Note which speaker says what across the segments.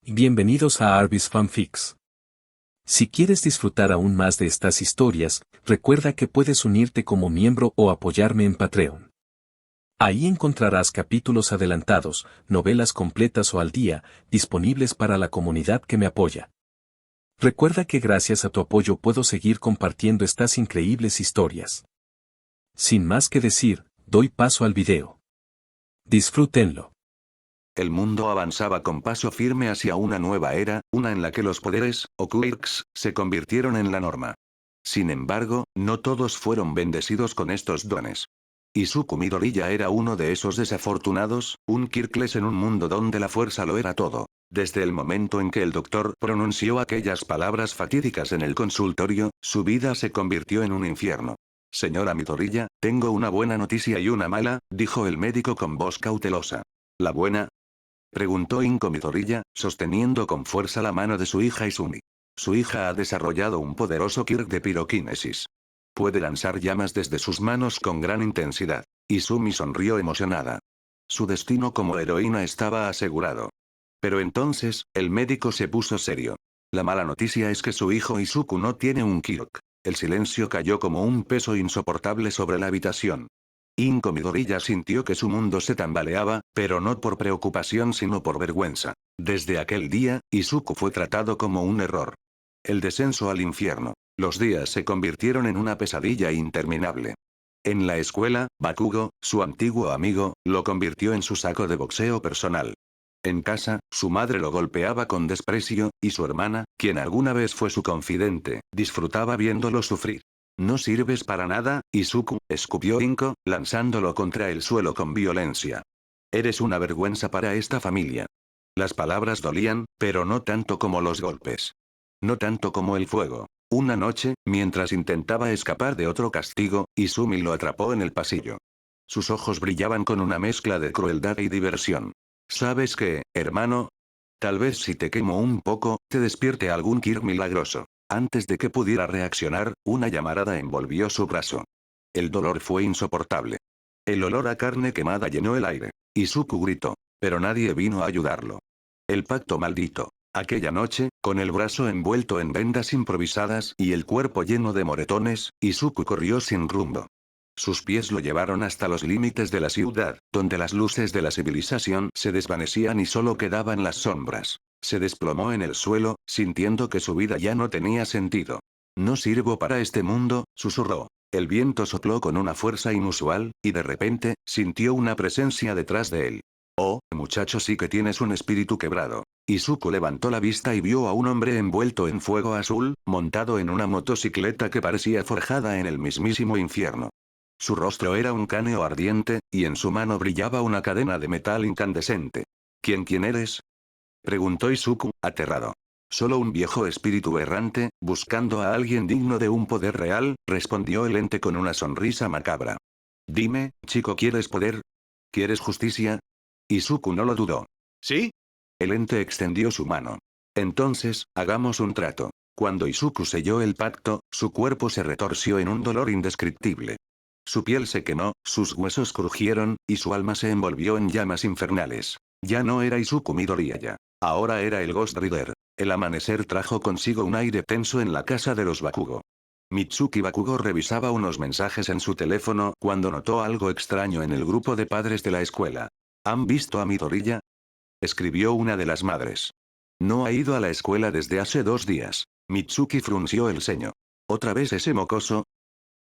Speaker 1: Bienvenidos a Arbis Fanfics. Si quieres disfrutar aún más de estas historias, recuerda que puedes unirte como miembro o apoyarme en Patreon. Ahí encontrarás capítulos adelantados, novelas completas o al día, disponibles para la comunidad que me apoya. Recuerda que gracias a tu apoyo puedo seguir compartiendo estas increíbles historias. Sin más que decir, doy paso al video. Disfrútenlo.
Speaker 2: El mundo avanzaba con paso firme hacia una nueva era, una en la que los poderes, o quirks, se convirtieron en la norma. Sin embargo, no todos fueron bendecidos con estos dones. Izuku Midoriya era uno de esos desafortunados, un quirkless en un mundo donde la fuerza lo era todo. Desde el momento en que el doctor pronunció aquellas palabras fatídicas en el consultorio, su vida se convirtió en un infierno. Señora Midoriya, tengo una buena noticia y una mala, dijo el médico con voz cautelosa. ¿La buena? Preguntó Inko Midoriya, sosteniendo con fuerza la mano de su hija Izumi. Su hija ha desarrollado un poderoso quirk de piroquinesis. Puede lanzar llamas desde sus manos con gran intensidad. Izumi sonrió emocionada. Su destino como heroína estaba asegurado. Pero entonces, el médico se puso serio. La mala noticia es que su hijo Izuku no tiene un quirk. El silencio cayó como un peso insoportable sobre la habitación. Inko Midoriya sintió que su mundo se tambaleaba, pero no por preocupación sino por vergüenza. Desde aquel día, Izuku fue tratado como un error. El descenso al infierno. Los días se convirtieron en una pesadilla interminable. En la escuela, Bakugo, su antiguo amigo, lo convirtió en su saco de boxeo personal. En casa, su madre lo golpeaba con desprecio, y su hermana, quien alguna vez fue su confidente, disfrutaba viéndolo sufrir. No sirves para nada, Izuku, escupió Inko, lanzándolo contra el suelo con violencia. Eres una vergüenza para esta familia. Las palabras dolían, pero no tanto como los golpes. No tanto como el fuego. Una noche, mientras intentaba escapar de otro castigo, Izumi lo atrapó en el pasillo. Sus ojos brillaban con una mezcla de crueldad y diversión. ¿Sabes qué, hermano? Tal vez si te quemo un poco, te despierte algún quirk milagroso. Antes de que pudiera reaccionar, una llamarada envolvió su brazo. El dolor fue insoportable. El olor a carne quemada llenó el aire. Izuku gritó. Pero nadie vino a ayudarlo. El pacto maldito. Aquella noche, con el brazo envuelto en vendas improvisadas y el cuerpo lleno de moretones, Izuku corrió sin rumbo. Sus pies lo llevaron hasta los límites de la ciudad, donde las luces de la civilización se desvanecían y solo quedaban las sombras. Se desplomó en el suelo, sintiendo que su vida ya no tenía sentido. No sirvo para este mundo, susurró. El viento sopló con una fuerza inusual, y de repente, sintió una presencia detrás de él. Oh, muchacho, sí que tienes un espíritu quebrado. Izuku levantó la vista y vio a un hombre envuelto en fuego azul, montado en una motocicleta que parecía forjada en el mismísimo infierno. Su rostro era un cráneo ardiente, y en su mano brillaba una cadena de metal incandescente. ¿Quién eres? Preguntó Izuku, aterrado. Solo un viejo espíritu errante, buscando a alguien digno de un poder real, respondió el ente con una sonrisa macabra. Dime, chico, ¿quieres poder? ¿Quieres justicia? Izuku no lo dudó. ¿Sí? El ente extendió su mano. Entonces, hagamos un trato. Cuando Izuku selló el pacto, su cuerpo se retorció en un dolor indescriptible. Su piel se quemó, sus huesos crujieron, y su alma se envolvió en llamas infernales. Ya no era Izuku Midoriya. Ahora era el Ghost Rider. El amanecer trajo consigo un aire tenso en la casa de los Bakugo. Mitsuki Bakugo revisaba unos mensajes en su teléfono cuando notó algo extraño en el grupo de padres de la escuela. ¿Han visto a Midoriya? Escribió una de las madres. No ha ido a la escuela desde hace 2 días. Mitsuki frunció el ceño. ¿Otra vez ese mocoso?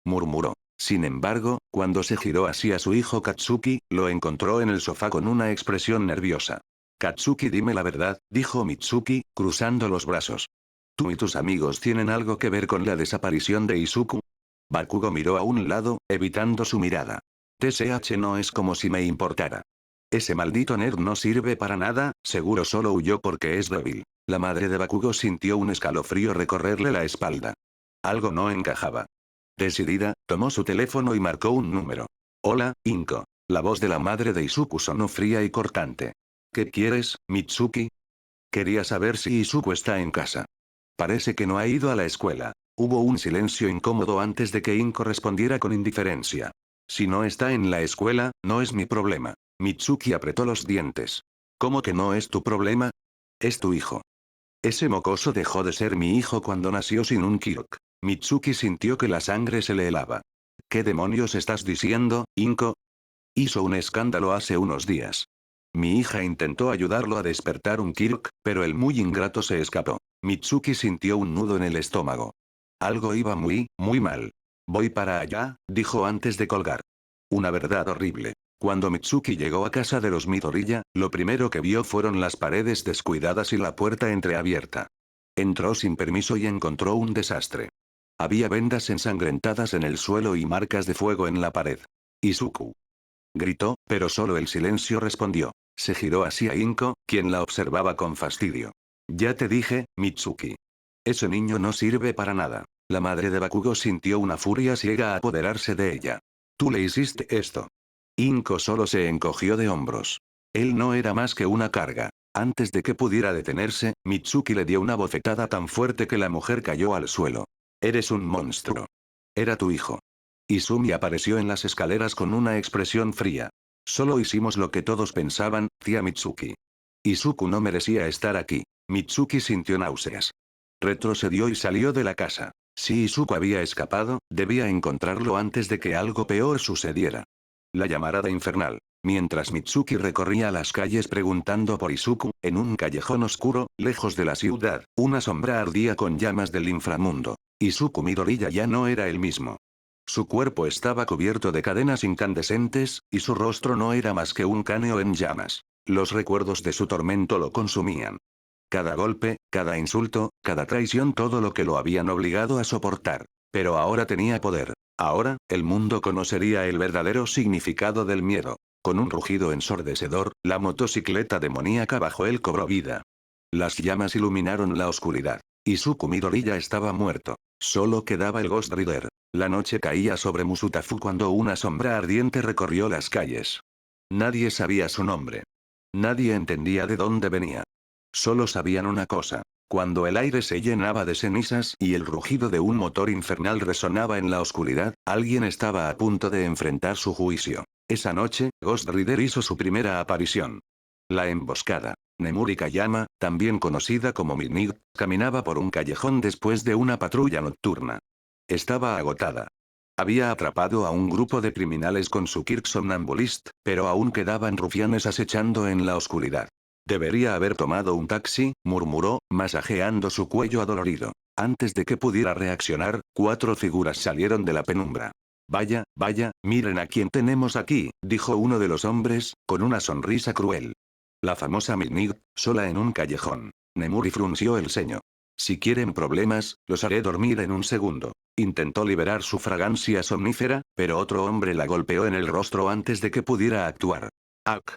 Speaker 2: Murmuró. Sin embargo, cuando se giró hacia su hijo Katsuki, lo encontró en el sofá con una expresión nerviosa. Katsuki, dime la verdad, dijo Mitsuki, cruzando los brazos. ¿Tú y tus amigos tienen algo que ver con la desaparición de Izuku? Bakugo miró a un lado, evitando su mirada. TSH, no es como si me importara. Ese maldito nerd no sirve para nada, seguro solo huyó porque es débil. La madre de Bakugo sintió un escalofrío recorrerle la espalda. Algo no encajaba. Decidida, tomó su teléfono y marcó un número. Hola, Inko. La voz de la madre de Izuku sonó fría y cortante. ¿Qué quieres, Mitsuki? Quería saber si Izuku está en casa. Parece que no ha ido a la escuela. Hubo un silencio incómodo antes de que Inko respondiera con indiferencia. Si no está en la escuela, no es mi problema. Mitsuki apretó los dientes. ¿Cómo que no es tu problema? Es tu hijo. Ese mocoso dejó de ser mi hijo cuando nació sin un Kirk. Mitsuki sintió que la sangre se le helaba. ¿Qué demonios estás diciendo, Inko? Hizo un escándalo hace unos días. Mi hija intentó ayudarlo a despertar un Kirk, pero el muy ingrato se escapó. Mitsuki sintió un nudo en el estómago. Algo iba muy mal. Voy para allá, dijo antes de colgar. Una verdad horrible. Cuando Mitsuki llegó a casa de los Midoriya, lo primero que vio fueron las paredes descuidadas y la puerta entreabierta. Entró sin permiso y encontró un desastre. Había vendas ensangrentadas en el suelo y marcas de fuego en la pared. Izuku. Gritó, pero solo el silencio respondió. Se giró hacia Inko, quien la observaba con fastidio. Ya te dije, Mitsuki. Ese niño no sirve para nada. La madre de Bakugo sintió una furia ciega apoderarse de ella. Tú le hiciste esto. Inko solo se encogió de hombros. Él no era más que una carga. Antes de que pudiera detenerse, Mitsuki le dio una bofetada tan fuerte que la mujer cayó al suelo. Eres un monstruo. Era tu hijo. Izumi apareció en las escaleras con una expresión fría. Solo hicimos lo que todos pensaban, tía Mitsuki. Izuku no merecía estar aquí. Mitsuki sintió náuseas. Retrocedió y salió de la casa. Si Izuku había escapado, debía encontrarlo antes de que algo peor sucediera. La llamarada infernal. Mientras Mitsuki recorría las calles preguntando por Izuku, en un callejón oscuro, lejos de la ciudad, una sombra ardía con llamas del inframundo. Izuku Midoriya ya no era el mismo. Su cuerpo estaba cubierto de cadenas incandescentes, y su rostro no era más que un cráneo en llamas. Los recuerdos de su tormento lo consumían. Cada golpe, cada insulto, cada traición, todo lo que lo habían obligado a soportar. Pero ahora tenía poder. Ahora, el mundo conocería el verdadero significado del miedo. Con un rugido ensordecedor, la motocicleta demoníaca bajo él cobró vida. Las llamas iluminaron la oscuridad. Izuku Midoriya estaba muerto. Solo quedaba el Ghost Rider. La noche caía sobre Musutafu cuando una sombra ardiente recorrió las calles. Nadie sabía su nombre. Nadie entendía de dónde venía. Solo sabían una cosa. Cuando el aire se llenaba de cenizas y el rugido de un motor infernal resonaba en la oscuridad, alguien estaba a punto de enfrentar su juicio. Esa noche, Ghost Rider hizo su primera aparición. La emboscada. Nemuri Kayama, también conocida como Midnight, caminaba por un callejón después de una patrulla nocturna. Estaba agotada. Había atrapado a un grupo de criminales con su Kirk Somnambulist, pero aún quedaban rufianes acechando en la oscuridad. Debería haber tomado un taxi, murmuró, masajeando su cuello adolorido. Antes de que pudiera reaccionar, 4 figuras salieron de la penumbra. Vaya, miren a quién tenemos aquí, dijo uno de los hombres, con una sonrisa cruel. La famosa Midnight, sola en un callejón. Nemuri frunció el ceño. Si quieren problemas, los haré dormir en un segundo. Intentó liberar su fragancia somnífera, pero otro hombre la golpeó en el rostro antes de que pudiera actuar. ¡Ak!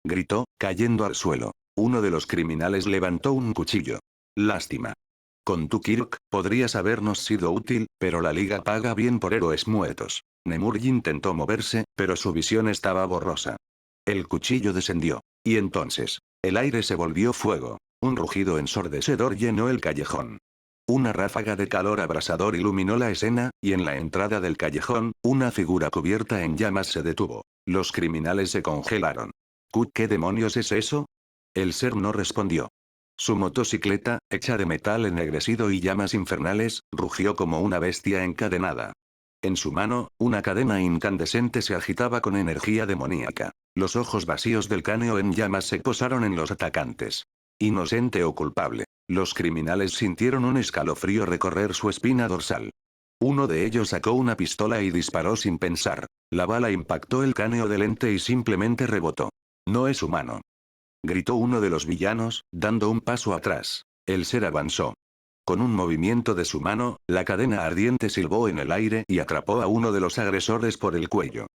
Speaker 2: Gritó, cayendo al suelo. Uno de los criminales levantó un cuchillo. Lástima. Con tu Kirk, podrías habernos sido útil, pero la liga paga bien por héroes muertos. Nemuri intentó moverse, pero su visión estaba borrosa. El cuchillo descendió. Y entonces, el aire se volvió fuego. Un rugido ensordecedor llenó el callejón. Una ráfaga de calor abrasador iluminó la escena, y en la entrada del callejón, una figura cubierta en llamas se detuvo. Los criminales se congelaron. ¿Qué demonios es eso? El ser no respondió. Su motocicleta, hecha de metal ennegrecido y llamas infernales, rugió como una bestia encadenada. En su mano, una cadena incandescente se agitaba con energía demoníaca. Los ojos vacíos del cráneo en llamas se posaron en los atacantes. Inocente o culpable. Los criminales sintieron un escalofrío recorrer su espina dorsal. Uno de ellos sacó una pistola y disparó sin pensar. La bala impactó el cráneo del ente y simplemente rebotó. No es humano. Gritó uno de los villanos, dando un paso atrás. El ser avanzó. Con un movimiento de su mano, la cadena ardiente silbó en el aire y atrapó a uno de los agresores por el cuello.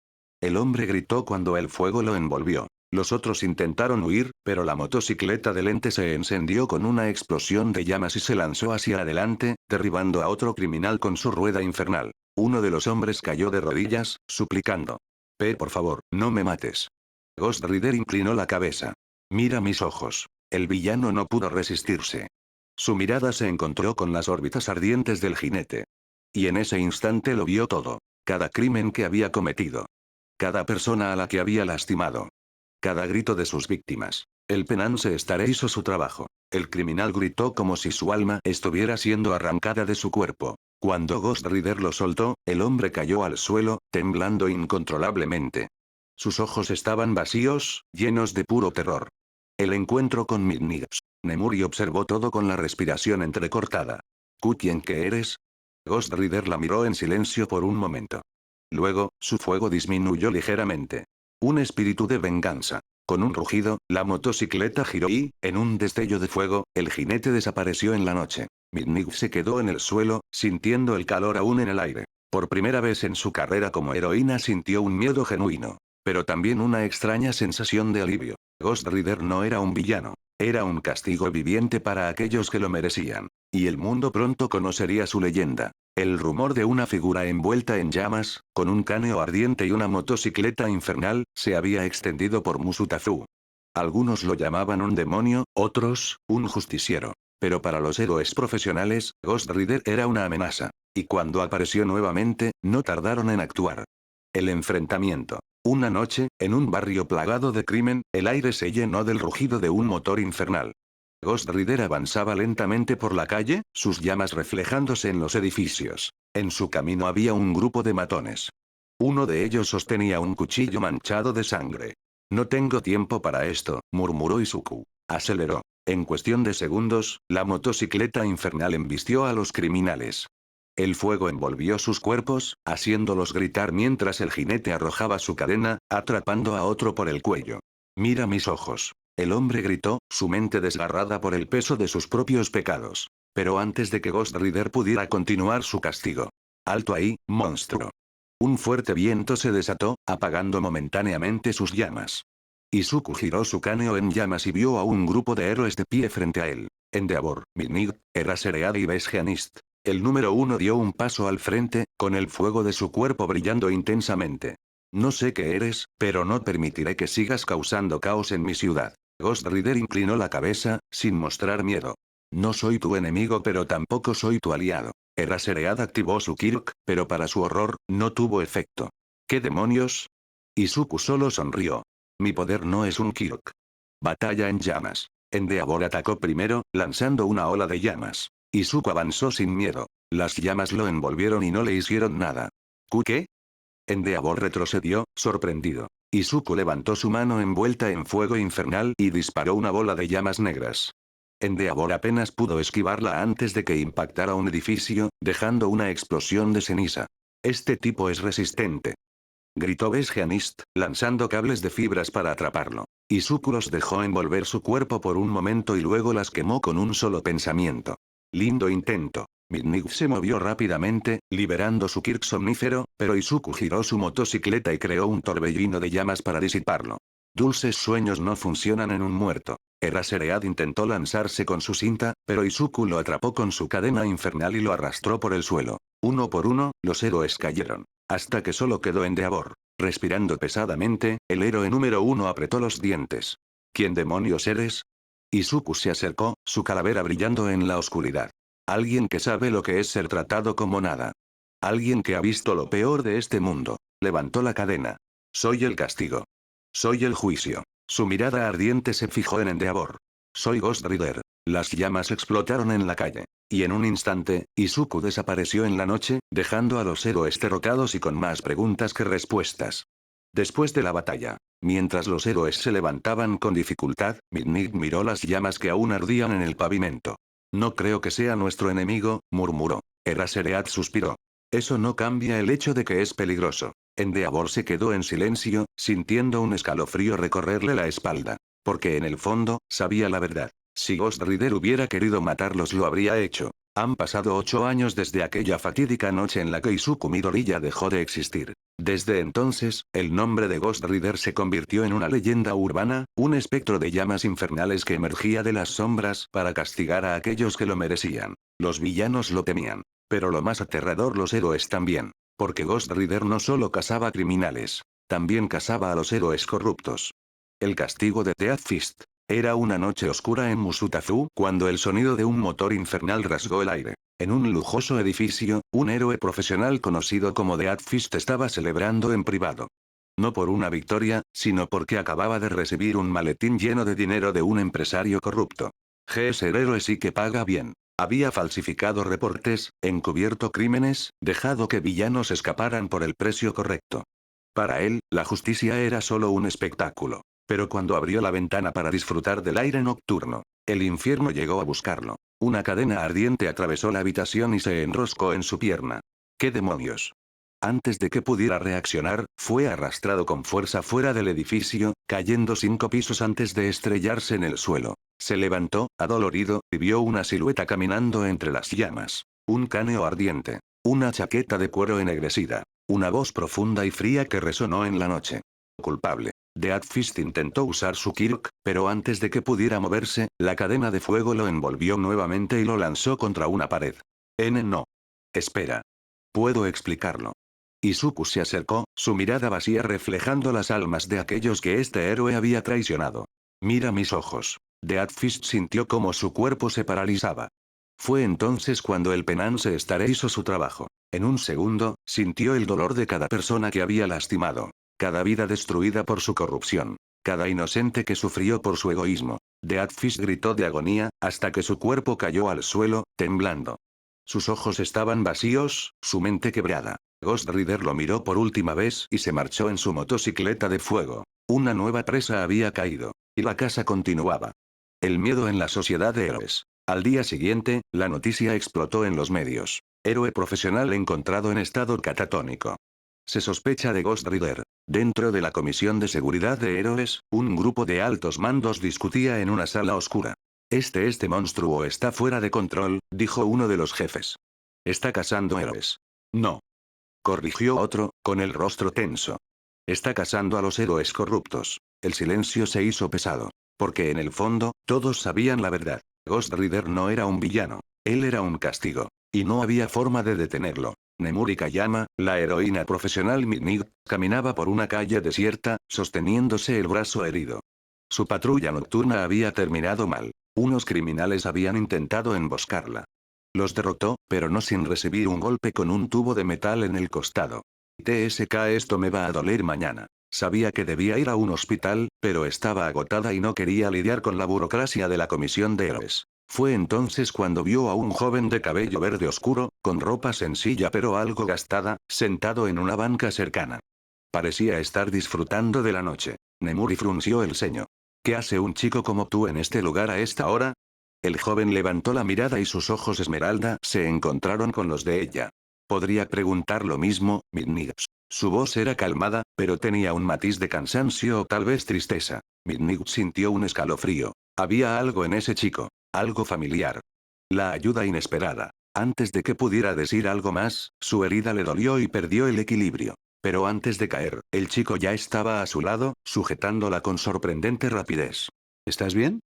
Speaker 2: El hombre gritó cuando el fuego lo envolvió. Los otros intentaron huir, pero la motocicleta del ente se encendió con una explosión de llamas y se lanzó hacia adelante, derribando a otro criminal con su rueda infernal. Uno de los hombres cayó de rodillas, suplicando. Por favor, no me mates. Ghost Rider inclinó la cabeza. Mira mis ojos. El villano no pudo resistirse. Su mirada se encontró con las órbitas ardientes del jinete. Y en ese instante lo vio todo. Cada crimen que había cometido. Cada persona a la que había lastimado. Cada grito de sus víctimas. El penance Staré hizo su trabajo. El criminal gritó como si su alma estuviera siendo arrancada de su cuerpo. Cuando Ghost Rider lo soltó, el hombre cayó al suelo, temblando incontrolablemente. Sus ojos estaban vacíos, llenos de puro terror. El encuentro con Midnight. Nemuri observó todo con la respiración entrecortada. ¿Quién que eres? Ghost Rider la miró en silencio por un momento. Luego, su fuego disminuyó ligeramente. Un espíritu de venganza. Con un rugido, la motocicleta giró y, en un destello de fuego, el jinete desapareció en la noche. Midnight se quedó en el suelo, sintiendo el calor aún en el aire. Por primera vez en su carrera como heroína sintió un miedo genuino. Pero también una extraña sensación de alivio. Ghost Rider no era un villano. Era un castigo viviente para aquellos que lo merecían. Y el mundo pronto conocería su leyenda. El rumor de una figura envuelta en llamas, con un cráneo ardiente y una motocicleta infernal, se había extendido por Musutazu. Algunos lo llamaban un demonio, otros, un justiciero. Pero para los héroes profesionales, Ghost Rider era una amenaza. Y cuando apareció nuevamente, no tardaron en actuar. El enfrentamiento. Una noche, en un barrio plagado de crimen, el aire se llenó del rugido de un motor infernal. Ghost Rider avanzaba lentamente por la calle, sus llamas reflejándose en los edificios. En su camino había un grupo de matones. Uno de ellos sostenía un cuchillo manchado de sangre. No tengo tiempo para esto, murmuró Izuku. Aceleró. En cuestión de segundos, la motocicleta infernal embistió a los criminales. El fuego envolvió sus cuerpos, haciéndolos gritar mientras el jinete arrojaba su cadena, atrapando a otro por el cuello. Mira mis ojos. El hombre gritó, su mente desgarrada por el peso de sus propios pecados. Pero antes de que Ghost Rider pudiera continuar su castigo. Alto ahí, monstruo. Un fuerte viento se desató, apagando momentáneamente sus llamas. Izuku giró su cráneo en llamas y vio a un grupo de héroes de pie frente a él. Endeavor, Midnight, Eraserhead y Beast. El número 1 dio un paso al frente, con el fuego de su cuerpo brillando intensamente. No sé qué eres, pero no permitiré que sigas causando caos en mi ciudad. Ghost Rider inclinó la cabeza, sin mostrar miedo. No soy tu enemigo pero tampoco soy tu aliado. Eraserhead activó su Kirk, pero para su horror, no tuvo efecto. ¿Qué demonios? Izuku solo sonrió. Mi poder no es un Kirk. Batalla en llamas. Endeavor atacó primero, lanzando una ola de llamas. Izuku avanzó sin miedo. Las llamas lo envolvieron y no le hicieron nada. ¿Qué? Endeavor retrocedió, sorprendido. Izuku levantó su mano envuelta en fuego infernal y disparó una bola de llamas negras. Endeavor apenas pudo esquivarla antes de que impactara un edificio, dejando una explosión de ceniza. Este tipo es resistente. Gritó Beast, lanzando cables de fibras para atraparlo. Izuku los dejó envolver su cuerpo por un momento y luego las quemó con un solo pensamiento. Lindo intento. Midnight se movió rápidamente, liberando su Kirk somnífero, pero Izuku giró su motocicleta y creó un torbellino de llamas para disiparlo. Dulces sueños no funcionan en un muerto. Eraserhead intentó lanzarse con su cinta, pero Izuku lo atrapó con su cadena infernal y lo arrastró por el suelo. Uno por uno, los héroes cayeron. Hasta que solo quedó Endeavor. Respirando pesadamente, el héroe número 1 apretó los dientes. ¿Quién demonios eres? Izuku se acercó, su calavera brillando en la oscuridad. Alguien que sabe lo que es ser tratado como nada. Alguien que ha visto lo peor de este mundo. Levantó la cadena. Soy el castigo. Soy el juicio. Su mirada ardiente se fijó en Endeavor. Soy Ghost Rider. Las llamas explotaron en la calle. Y en un instante, Izuku desapareció en la noche, dejando a los héroes derrotados y con más preguntas que respuestas. Después de la batalla, mientras los héroes se levantaban con dificultad, Midnight miró las llamas que aún ardían en el pavimento. No creo que sea nuestro enemigo, murmuró. Eraserhead suspiró. Eso no cambia el hecho de que es peligroso. Endeavor se quedó en silencio, sintiendo un escalofrío recorrerle la espalda. Porque en el fondo, sabía la verdad. Si Ghost Rider hubiera querido matarlos lo habría hecho. Han pasado 8 años desde aquella fatídica noche en la que Izuku Midoriya dejó de existir. Desde entonces, el nombre de Ghost Rider se convirtió en una leyenda urbana, un espectro de llamas infernales que emergía de las sombras para castigar a aquellos que lo merecían. Los villanos lo temían. Pero lo más aterrador, los héroes también. Porque Ghost Rider no solo cazaba criminales. También cazaba a los héroes corruptos. El castigo de Death Fist. Era una noche oscura en Musutazu cuando el sonido de un motor infernal rasgó el aire. En un lujoso edificio, un héroe profesional conocido como Death Fist estaba celebrando en privado. No por una victoria, sino porque acababa de recibir un maletín lleno de dinero de un empresario corrupto. Ese héroe sí que paga bien. Había falsificado reportes, encubierto crímenes, dejado que villanos escaparan por el precio correcto. Para él, la justicia era solo un espectáculo. Pero cuando abrió la ventana para disfrutar del aire nocturno, el infierno llegó a buscarlo. Una cadena ardiente atravesó la habitación y se enroscó en su pierna. ¡Qué demonios! Antes de que pudiera reaccionar, fue arrastrado con fuerza fuera del edificio, cayendo 5 pisos antes de estrellarse en el suelo. Se levantó, adolorido, y vio una silueta caminando entre las llamas. Un cráneo ardiente. Una chaqueta de cuero ennegrecida. Una voz profunda y fría que resonó en la noche. Culpable. Deathfist intentó usar su Kirk, pero antes de que pudiera moverse, la cadena de fuego lo envolvió nuevamente y lo lanzó contra una pared. No. Espera. Puedo explicarlo. Izuku se acercó, su mirada vacía reflejando las almas de aquellos que este héroe había traicionado. Mira mis ojos. Deathfist sintió como su cuerpo se paralizaba. Fue entonces cuando el penance Staré hizo su trabajo. En un segundo, sintió el dolor de cada persona que había lastimado. Cada vida destruida por su corrupción. Cada inocente que sufrió por su egoísmo. Deathfist gritó de agonía, hasta que su cuerpo cayó al suelo, temblando. Sus ojos estaban vacíos, su mente quebrada. Ghost Rider lo miró por última vez y se marchó en su motocicleta de fuego. Una nueva presa había caído. Y la casa continuaba. El miedo en la sociedad de héroes. Al día siguiente, la noticia explotó en los medios. Héroe profesional encontrado en estado catatónico. Se sospecha de Ghost Rider. Dentro de la Comisión de Seguridad de Héroes, un grupo de altos mandos discutía en una sala oscura. Este monstruo está fuera de control, dijo uno de los jefes. Está cazando héroes. No. Corrigió otro, con el rostro tenso. Está cazando a los héroes corruptos. El silencio se hizo pesado. Porque en el fondo, todos sabían la verdad. Ghost Rider no era un villano. Él era un castigo. Y no había forma de detenerlo. Nemuri Kayama, la heroína profesional Midnight, caminaba por una calle desierta, sosteniéndose el brazo herido. Su patrulla nocturna había terminado mal. Unos criminales habían intentado emboscarla. Los derrotó, pero no sin recibir un golpe con un tubo de metal en el costado. Esto me va a doler mañana. Sabía que debía ir a un hospital, pero estaba agotada y no quería lidiar con la burocracia de la Comisión de Héroes. Fue entonces cuando vio a un joven de cabello verde oscuro, con ropa sencilla pero algo gastada, sentado en una banca cercana. Parecía estar disfrutando de la noche. Nemuri frunció el ceño. ¿Qué hace un chico como tú en este lugar a esta hora? El joven levantó la mirada y sus ojos esmeralda se encontraron con los de ella. Podría preguntar lo mismo, Midnight. Su voz era calmada, pero tenía un matiz de cansancio o tal vez tristeza. Midnight sintió un escalofrío. Había algo en ese chico. Algo familiar. La ayuda inesperada. Antes de que pudiera decir algo más, su herida le dolió y perdió el equilibrio. Pero antes de caer, el chico ya estaba a su lado, sujetándola con sorprendente rapidez. ¿Estás bien?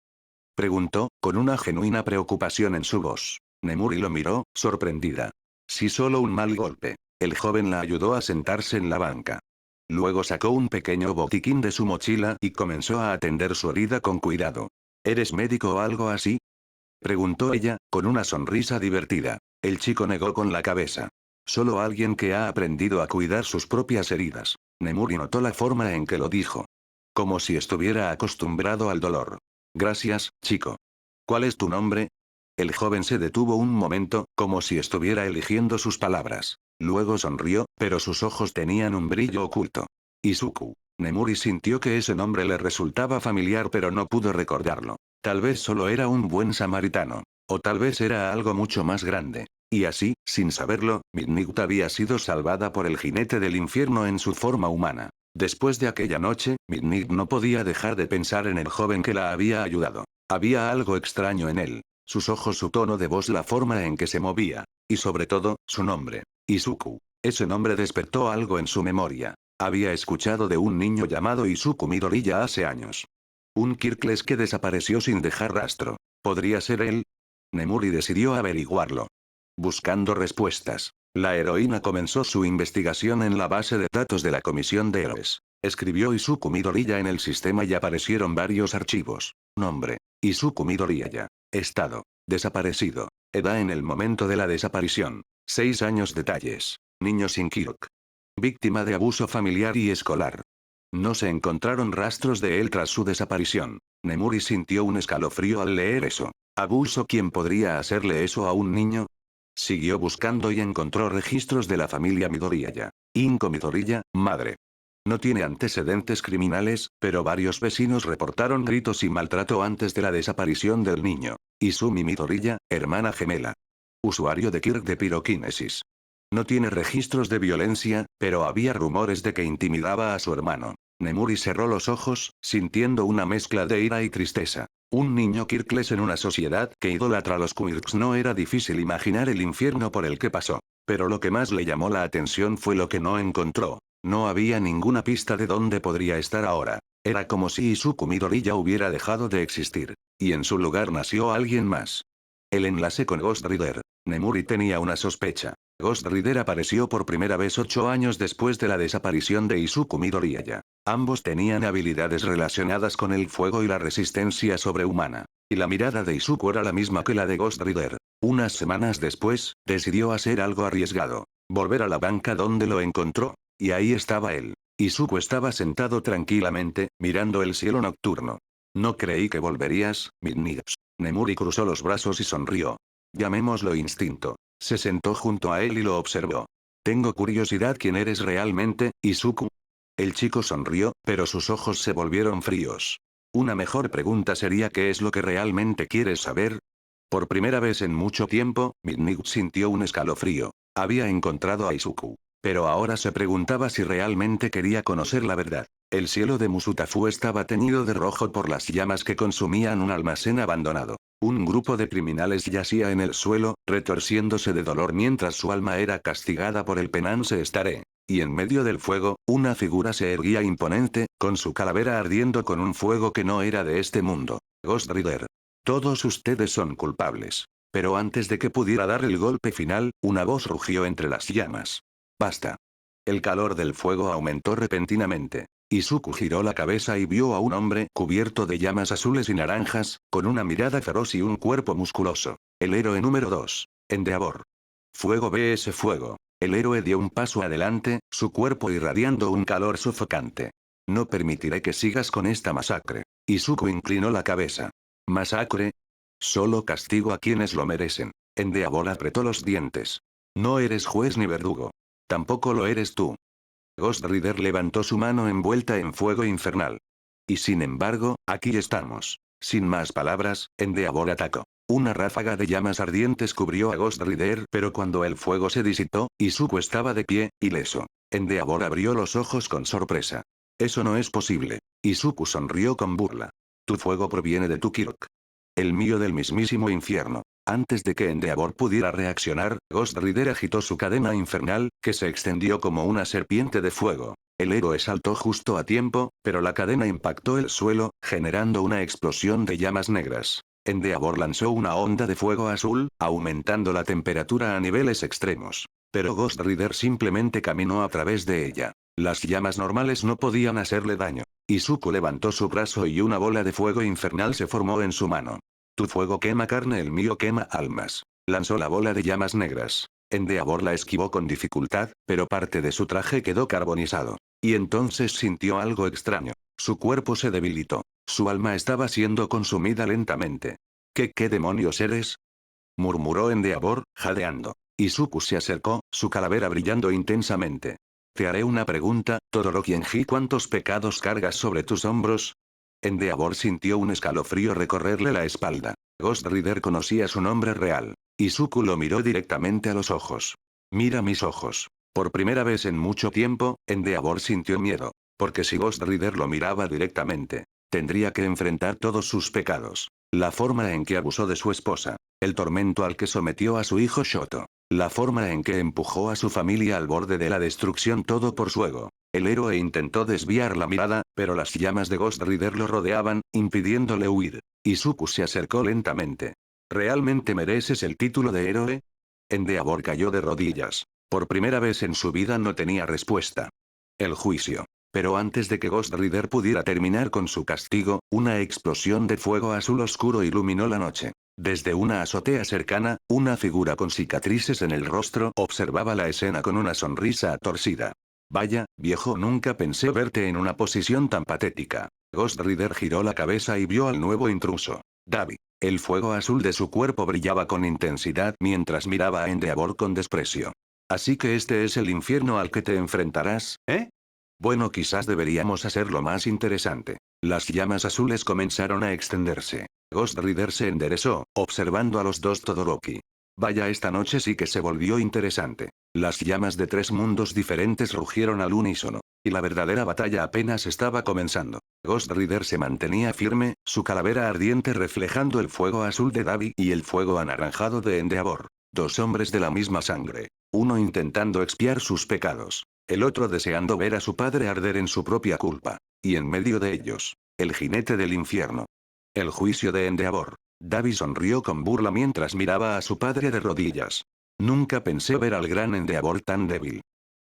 Speaker 2: Preguntó, con una genuina preocupación en su voz. Nemuri lo miró, sorprendida. Sí, solo un mal golpe. El joven la ayudó a sentarse en la banca. Luego sacó un pequeño botiquín de su mochila y comenzó a atender su herida con cuidado. ¿Eres médico o algo así? Preguntó ella, con una sonrisa divertida. El chico negó con la cabeza. Solo alguien que ha aprendido a cuidar sus propias heridas. Nemuri notó la forma en que lo dijo. Como si estuviera acostumbrado al dolor. Gracias, chico. ¿Cuál es tu nombre? El joven se detuvo un momento, como si estuviera eligiendo sus palabras. Luego sonrió, pero sus ojos tenían un brillo oculto. Izuku. Nemuri sintió que ese nombre le resultaba familiar pero no pudo recordarlo. Tal vez solo era un buen samaritano. O tal vez era algo mucho más grande. Y así, sin saberlo, Midnight había sido salvada por el jinete del infierno en su forma humana. Después de aquella noche, Midnight no podía dejar de pensar en el joven que la había ayudado. Había algo extraño en él. Sus ojos, su tono de voz, la forma en que se movía. Y sobre todo, su nombre. Izuku. Ese nombre despertó algo en su memoria. Había escuchado de un niño llamado Izuku Midoriya hace años. Un Kirkles que desapareció sin dejar rastro. ¿Podría ser él? Nemuri decidió averiguarlo. Buscando respuestas, la heroína comenzó su investigación en la base de datos de la Comisión de Héroes. Escribió Izuku Midoriya en el sistema y aparecieron varios archivos. Nombre: Izuku Midoriya. Estado: desaparecido. Edad en el momento de la desaparición: 6 años. Detalles: niño sin Kirk. Víctima de abuso familiar y escolar. No se encontraron rastros de él tras su desaparición. Nemuri sintió un escalofrío al leer eso. ¿Abuso quién podría hacerle eso a un niño? Siguió buscando y encontró registros de la familia Midoriya. Inko Midoriya, madre. No tiene antecedentes criminales, pero varios vecinos reportaron gritos y maltrato antes de la desaparición del niño. Izumi Midoriya, hermana gemela. Usuario de Kirk de piroquinesis. No tiene registros de violencia, pero había rumores de que intimidaba a su hermano. Nemuri cerró los ojos, sintiendo una mezcla de ira y tristeza. Un niño Kirkles en una sociedad que idolatra a los Quirks. No era difícil imaginar el infierno por el que pasó. Pero lo que más le llamó la atención fue lo que no encontró. No había ninguna pista de dónde podría estar ahora. Era como si Izuku Midoriya hubiera dejado de existir. Y en su lugar nació alguien más. El enlace con Ghost Rider. Nemuri tenía una sospecha. Ghost Rider apareció por primera vez 8 años después de la desaparición de Izuku Midoriya. Ambos tenían habilidades relacionadas con el fuego y la resistencia sobrehumana. Y la mirada de Izuku era la misma que la de Ghost Rider. Unas semanas después, decidió hacer algo arriesgado. Volver a la banca donde lo encontró. Y ahí estaba él. Izuku estaba sentado tranquilamente, mirando el cielo nocturno. No creí que volverías, Midnights. Nemuri cruzó los brazos y sonrió. Llamémoslo instinto. Se sentó junto a él y lo observó. Tengo curiosidad quién eres realmente, Izuku. El chico sonrió, pero sus ojos se volvieron fríos. Una mejor pregunta sería ¿qué es lo que realmente quieres saber? Por primera vez en mucho tiempo, Midnight sintió un escalofrío. Había encontrado a Izuku. Pero ahora se preguntaba si realmente quería conocer la verdad. El cielo de Musutafu estaba teñido de rojo por las llamas que consumían un almacén abandonado. Un grupo de criminales yacía en el suelo, retorciéndose de dolor mientras su alma era castigada por el penance Staré. Y en medio del fuego, una figura se erguía imponente, con su calavera ardiendo con un fuego que no era de este mundo. Ghost Rider. Todos ustedes son culpables. Pero antes de que pudiera dar el golpe final, una voz rugió entre las llamas. Basta. El calor del fuego aumentó repentinamente. Izuku giró la cabeza y vio a un hombre cubierto de llamas azules y naranjas, con una mirada feroz y un cuerpo musculoso. El héroe número 2. Endeavor. Fuego vs fuego. El héroe dio un paso adelante, su cuerpo irradiando un calor sofocante. No permitiré que sigas con esta masacre. Izuku inclinó la cabeza. ¿Masacre? Solo castigo a quienes lo merecen. Endeavor apretó los dientes. No eres juez ni verdugo. Tampoco lo eres tú. Ghost Rider levantó su mano envuelta en fuego infernal. Y sin embargo, aquí estamos. Sin más palabras, Endeavor atacó. Una ráfaga de llamas ardientes cubrió a Ghost Rider, pero cuando el fuego se disipó, Izuku estaba de pie, ileso. Endeavor abrió los ojos con sorpresa. Eso no es posible. Izuku sonrió con burla. Tu fuego proviene de tu Kirk. El mío del mismísimo infierno. Antes de que Endeavor pudiera reaccionar, Ghost Rider agitó su cadena infernal, que se extendió como una serpiente de fuego. El héroe saltó justo a tiempo, pero la cadena impactó el suelo, generando una explosión de llamas negras. Endeavor lanzó una onda de fuego azul, aumentando la temperatura a niveles extremos. Pero Ghost Rider simplemente caminó a través de ella. Las llamas normales no podían hacerle daño. Izuku levantó su brazo y una bola de fuego infernal se formó en su mano. Tu fuego quema carne, el mío quema almas. Lanzó la bola de llamas negras. Endeavor la esquivó con dificultad, pero parte de su traje quedó carbonizado. Y entonces sintió algo extraño. Su cuerpo se debilitó. Su alma estaba siendo consumida lentamente. ¿Qué demonios eres? Murmuró Endeavor, jadeando. Izuku se acercó, su calavera brillando intensamente. Te haré una pregunta, Todoroki Enji, ¿cuántos pecados cargas sobre tus hombros? Endeavor sintió un escalofrío recorrerle la espalda. Ghost Rider conocía su nombre real. Izuku lo miró directamente a los ojos. Mira mis ojos. Por primera vez en mucho tiempo, Endeavor sintió miedo. Porque si Ghost Rider lo miraba directamente, tendría que enfrentar todos sus pecados. La forma en que abusó de su esposa. El tormento al que sometió a su hijo Shoto. La forma en que empujó a su familia al borde de la destrucción, todo por su ego. El héroe intentó desviar la mirada, pero las llamas de Ghost Rider lo rodeaban, impidiéndole huir. Izuku se acercó lentamente. ¿Realmente mereces el título de héroe? Endeavor cayó de rodillas. Por primera vez en su vida no tenía respuesta. El juicio. Pero antes de que Ghost Rider pudiera terminar con su castigo, una explosión de fuego azul oscuro iluminó la noche. Desde una azotea cercana, una figura con cicatrices en el rostro observaba la escena con una sonrisa torcida. Vaya, viejo, nunca pensé verte en una posición tan patética. Ghost Rider giró la cabeza y vio al nuevo intruso. Dabi. El fuego azul de su cuerpo brillaba con intensidad mientras miraba a Endeavor con desprecio. Así que este es el infierno al que te enfrentarás, ¿eh? Bueno, quizás deberíamos hacerlo más interesante. Las llamas azules comenzaron a extenderse. Ghost Rider se enderezó, observando a los dos Todoroki. Vaya, esta noche sí que se volvió interesante. Las llamas de 3 mundos diferentes rugieron al unísono. Y la verdadera batalla apenas estaba comenzando. Ghost Rider se mantenía firme, su calavera ardiente reflejando el fuego azul de Dabi y el fuego anaranjado de Endeavor. 2 hombres de la misma sangre. Uno intentando expiar sus pecados. El otro deseando ver a su padre arder en su propia culpa. Y en medio de ellos, el jinete del infierno. El juicio de Endeavor. Dabi sonrió con burla mientras miraba a su padre de rodillas. Nunca pensé ver al gran Endeavor tan débil.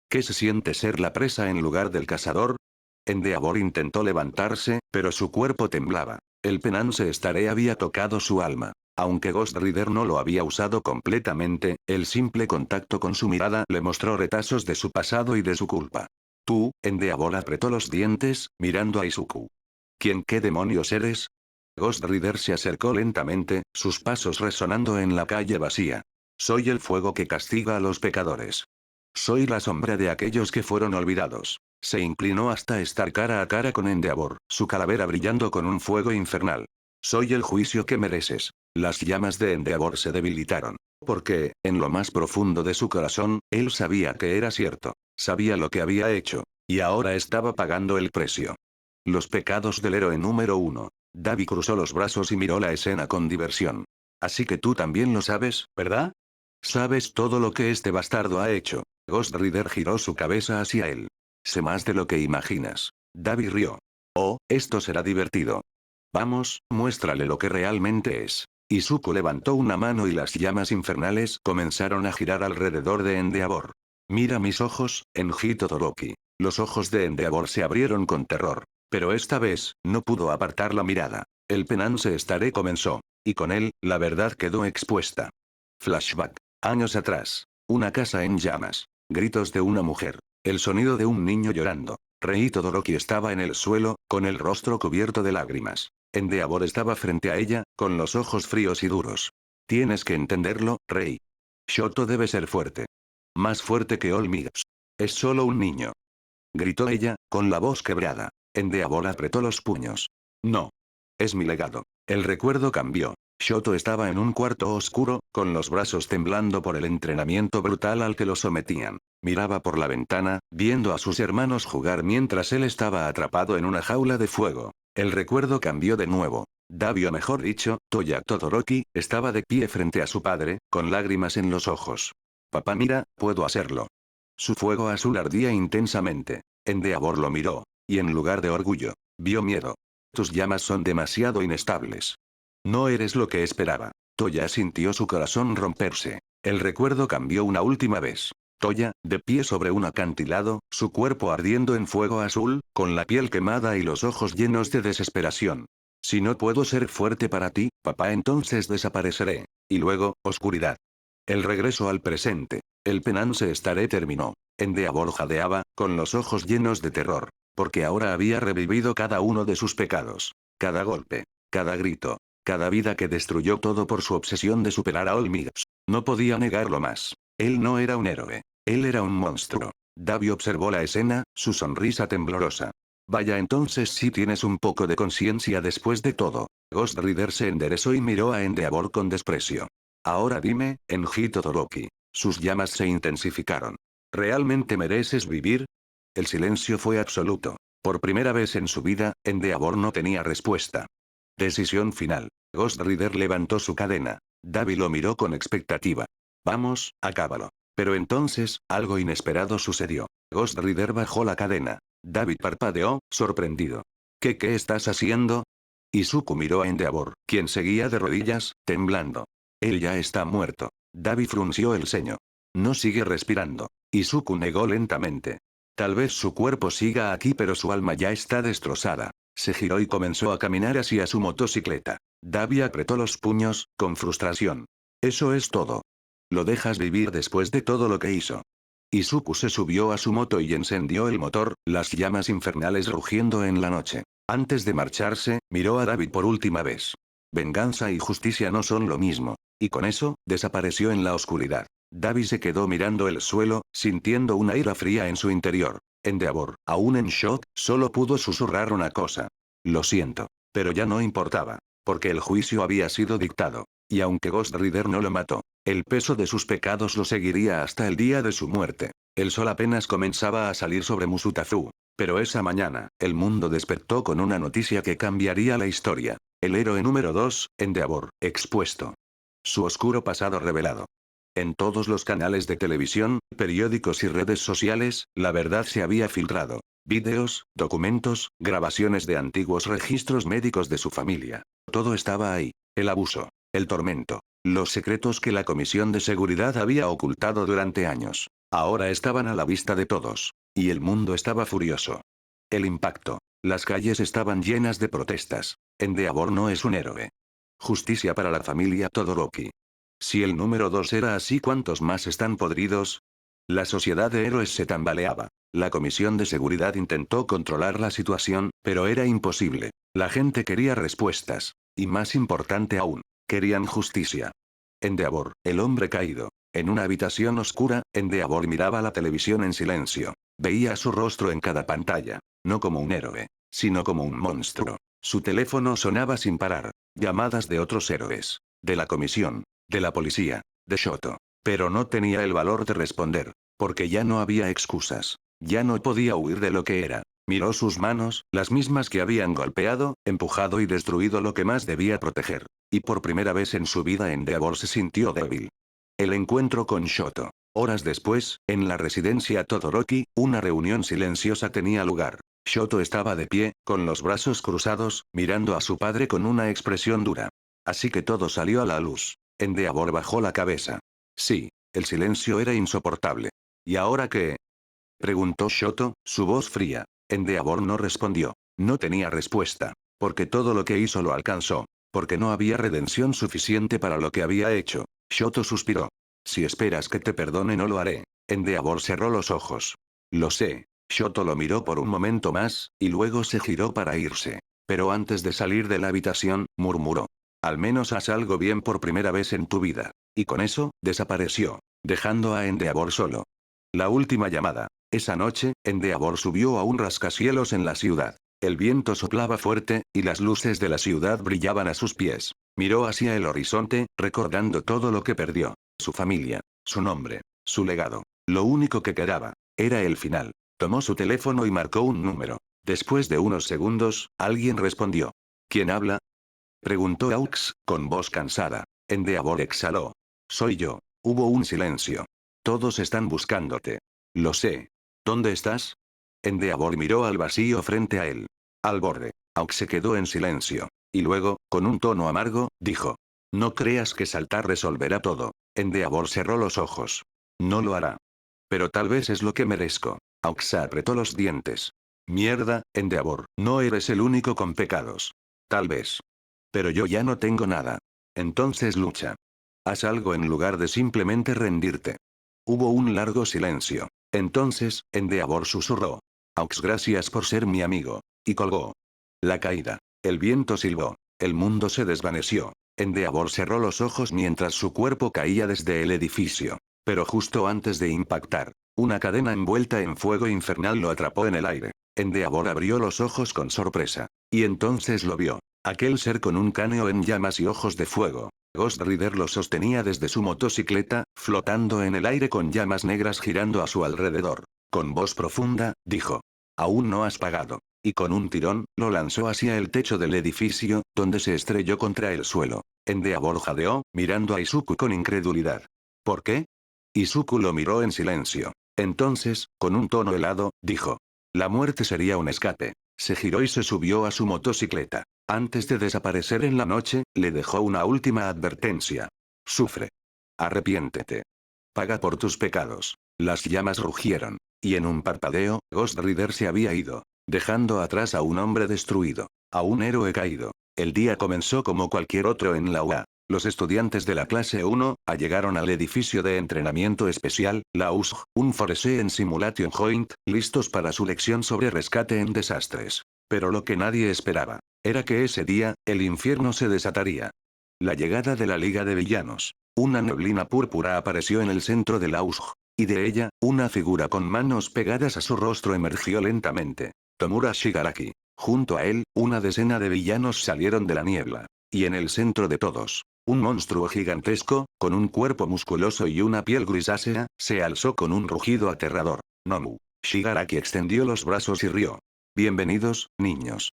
Speaker 2: ¿Qué se siente ser la presa en lugar del cazador? Endeavor intentó levantarse, pero su cuerpo temblaba. El penance Staré había tocado su alma. Aunque Ghost Rider no lo había usado completamente, el simple contacto con su mirada le mostró retazos de su pasado y de su culpa. Tú, Endeavor apretó los dientes, mirando a Izuku. ¿Quién qué demonios eres? Ghost Rider se acercó lentamente, sus pasos resonando en la calle vacía. Soy el fuego que castiga a los pecadores. Soy la sombra de aquellos que fueron olvidados. Se inclinó hasta estar cara a cara con Endeavor, su calavera brillando con un fuego infernal. Soy el juicio que mereces. Las llamas de Endeavor se debilitaron. Porque, en lo más profundo de su corazón, él sabía que era cierto. Sabía lo que había hecho. Y ahora estaba pagando el precio. Los pecados del héroe número 1. Dabi cruzó los brazos y miró la escena con diversión. Así que tú también lo sabes, ¿verdad? Sabes todo lo que este bastardo ha hecho. Ghost Rider giró su cabeza hacia él. Sé más de lo que imaginas. Dabi rió. Oh, esto será divertido. Vamos, muéstrale lo que realmente es. Izuku levantó una mano y las llamas infernales comenzaron a girar alrededor de Endeavor. Mira mis ojos, Enji Todoroki. Los ojos de Endeavor se abrieron con terror. Pero esta vez, no pudo apartar la mirada. El penance Staré comenzó. Y con él, la verdad quedó expuesta. Flashback. Años atrás. Una casa en llamas. Gritos de una mujer. El sonido de un niño llorando. Rei Todoroki estaba en el suelo, con el rostro cubierto de lágrimas. Endeavor estaba frente a ella, con los ojos fríos y duros. Tienes que entenderlo, Rei. Shoto debe ser fuerte. Más fuerte que All Might. Es solo un niño. Gritó ella, con la voz quebrada. Endeavor apretó los puños. No. Es mi legado. El recuerdo cambió. Shoto estaba en un cuarto oscuro, con los brazos temblando por el entrenamiento brutal al que lo sometían. Miraba por la ventana, viendo a sus hermanos jugar mientras él estaba atrapado en una jaula de fuego. El recuerdo cambió de nuevo. Dabi, o mejor dicho, Toya Todoroki, estaba de pie frente a su padre, con lágrimas en los ojos. Papá, mira, puedo hacerlo. Su fuego azul ardía intensamente. Endeavor lo miró. Y en lugar de orgullo, vio miedo. Tus llamas son demasiado inestables. No eres lo que esperaba. Toya sintió su corazón romperse. El recuerdo cambió una última vez. Toya, de pie sobre un acantilado, su cuerpo ardiendo en fuego azul, con la piel quemada y los ojos llenos de desesperación. Si no puedo ser fuerte para ti, papá, entonces desapareceré. Y luego, oscuridad. El regreso al presente. El penance Staré terminó. Endeavor jadeaba, con los ojos llenos de terror. Porque ahora había revivido cada uno de sus pecados. Cada golpe. Cada grito. Cada vida que destruyó todo por su obsesión de superar a All Might. No podía negarlo más. Él no era un héroe. Él era un monstruo. Dabi observó la escena, su sonrisa temblorosa. Vaya, entonces sí tienes un poco de conciencia después de todo. Ghost Rider se enderezó y miró a Endeavor con desprecio. Ahora dime, Enji Todoroki. Sus llamas se intensificaron. ¿Realmente mereces vivir? El silencio fue absoluto. Por primera vez en su vida, Endeavor no tenía respuesta. Decisión final. Ghost Rider levantó su cadena. Dabi lo miró con expectativa. Vamos, acábalo. Pero entonces, algo inesperado sucedió. Ghost Rider bajó la cadena. Dabi parpadeó, sorprendido. ¿Qué estás haciendo? Izuku miró a Endeavor, quien seguía de rodillas, temblando. Él ya está muerto. Dabi frunció el ceño. No sigue respirando. Izuku negó lentamente. Tal vez su cuerpo siga aquí, pero su alma ya está destrozada. Se giró y comenzó a caminar hacia su motocicleta. Dabi apretó los puños, con frustración. Eso es todo. Lo dejas vivir después de todo lo que hizo. Izuku se subió a su moto y encendió el motor, las llamas infernales rugiendo en la noche. Antes de marcharse, miró a Dabi por última vez. Venganza y justicia no son lo mismo. Y con eso, desapareció en la oscuridad. Davi se quedó mirando el suelo, sintiendo una ira fría en su interior. Endeavor, aún en shock, solo pudo susurrar una cosa. Lo siento. Pero ya no importaba. Porque el juicio había sido dictado. Y aunque Ghost Rider no lo mató, el peso de sus pecados lo seguiría hasta el día de su muerte. El sol apenas comenzaba a salir sobre Musutafu. Pero esa mañana, el mundo despertó con una noticia que cambiaría la historia. El héroe número 2, Endeavor, expuesto. Su oscuro pasado revelado. En todos los canales de televisión, periódicos y redes sociales, la verdad se había filtrado. Vídeos, documentos, grabaciones de antiguos registros médicos de su familia. Todo estaba ahí. El abuso, el tormento, los secretos que la Comisión de Seguridad había ocultado durante años. Ahora estaban a la vista de todos. Y el mundo estaba furioso. El impacto. Las calles estaban llenas de protestas. Endeavor no es un héroe. Justicia para la familia Todoroki. Si el número 2 era así, ¿cuántos más están podridos? La sociedad de héroes se tambaleaba. La Comisión de Seguridad intentó controlar la situación, pero era imposible. La gente quería respuestas. Y más importante aún, querían justicia. Endeavor, el hombre caído. En una habitación oscura, Endeavor miraba la televisión en silencio. Veía su rostro en cada pantalla. No como un héroe, sino como un monstruo. Su teléfono sonaba sin parar. Llamadas de otros héroes. De la comisión. De la policía. De Shoto. Pero no tenía el valor de responder. Porque ya no había excusas. Ya no podía huir de lo que era. Miró sus manos, las mismas que habían golpeado, empujado y destruido lo que más debía proteger. Y por primera vez en su vida Endeavor se sintió débil. El encuentro con Shoto. Horas después, en la residencia Todoroki, una reunión silenciosa tenía lugar. Shoto estaba de pie, con los brazos cruzados, mirando a su padre con una expresión dura. Así que todo salió a la luz. Endeavor bajó la cabeza. Sí, el silencio era insoportable. ¿Y ahora qué? Preguntó Shoto, su voz fría. Endeavor no respondió. No tenía respuesta. Porque todo lo que hizo lo alcanzó. Porque no había redención suficiente para lo que había hecho. Shoto suspiró. Si esperas que te perdone no lo haré. Endeavor cerró los ojos. Lo sé. Shoto lo miró por un momento más, y luego se giró para irse. Pero antes de salir de la habitación, murmuró. Al menos haz algo bien por primera vez en tu vida. Y con eso, desapareció, dejando a Endeavor solo. La última llamada. Esa noche, Endeavor subió a un rascacielos en la ciudad. El viento soplaba fuerte, y las luces de la ciudad brillaban a sus pies. Miró hacia el horizonte, recordando todo lo que perdió. Su familia, su nombre, su legado. Lo único que quedaba, era el final. Tomó su teléfono y marcó un número. Después de unos segundos, alguien respondió. ¿Quién habla? Preguntó Aux, con voz cansada. Endeavor exhaló. Soy yo. Hubo un silencio. Todos están buscándote. Lo sé. ¿Dónde estás? Endeavor miró al vacío frente a él. Al borde. Aux se quedó en silencio. Y luego, con un tono amargo, dijo. No creas que saltar resolverá todo. Endeavor cerró los ojos. No lo hará. Pero tal vez es lo que merezco. Aux apretó los dientes. Mierda, Endeavor, no eres el único con pecados. Tal vez. Pero yo ya no tengo nada. Entonces lucha. Haz algo en lugar de simplemente rendirte. Hubo un largo silencio. Entonces, Endeavor susurró. Aux, gracias por ser mi amigo. Y colgó. La caída. El viento silbó. El mundo se desvaneció. Endeavor cerró los ojos mientras su cuerpo caía desde el edificio. Pero justo antes de impactar, una cadena envuelta en fuego infernal lo atrapó en el aire. Endeavor abrió los ojos con sorpresa. Y entonces lo vio. Aquel ser con un cráneo en llamas y ojos de fuego. Ghost Rider lo sostenía desde su motocicleta, flotando en el aire con llamas negras girando a su alrededor. Con voz profunda, dijo. Aún no has pagado. Y con un tirón, lo lanzó hacia el techo del edificio, donde se estrelló contra el suelo. Endeavor jadeó, mirando a Izuku con incredulidad. ¿Por qué? Izuku lo miró en silencio. Entonces, con un tono helado, dijo. La muerte sería un escape. Se giró y se subió a su motocicleta. Antes de desaparecer en la noche, le dejó una última advertencia. Sufre. Arrepiéntete. Paga por tus pecados. Las llamas rugieron. Y en un parpadeo, Ghost Rider se había ido. Dejando atrás a un hombre destruido. A un héroe caído. El día comenzó como cualquier otro en la UA. Los estudiantes de la clase 1, llegaron al edificio de entrenamiento especial, la USG, un Force en Simulation Joint, listos para su lección sobre rescate en desastres. Pero lo que nadie esperaba. era que ese día, el infierno se desataría. La llegada de la Liga de Villanos. Una neblina púrpura apareció en el centro del Ausg. Y de ella, una figura con manos pegadas a su rostro emergió lentamente. Tomura Shigaraki. Junto a él, una decena de villanos salieron de la niebla. Y en el centro de todos, un monstruo gigantesco, con un cuerpo musculoso y una piel grisácea, se alzó con un rugido aterrador. Nomu. Shigaraki extendió los brazos y rió. Bienvenidos, niños.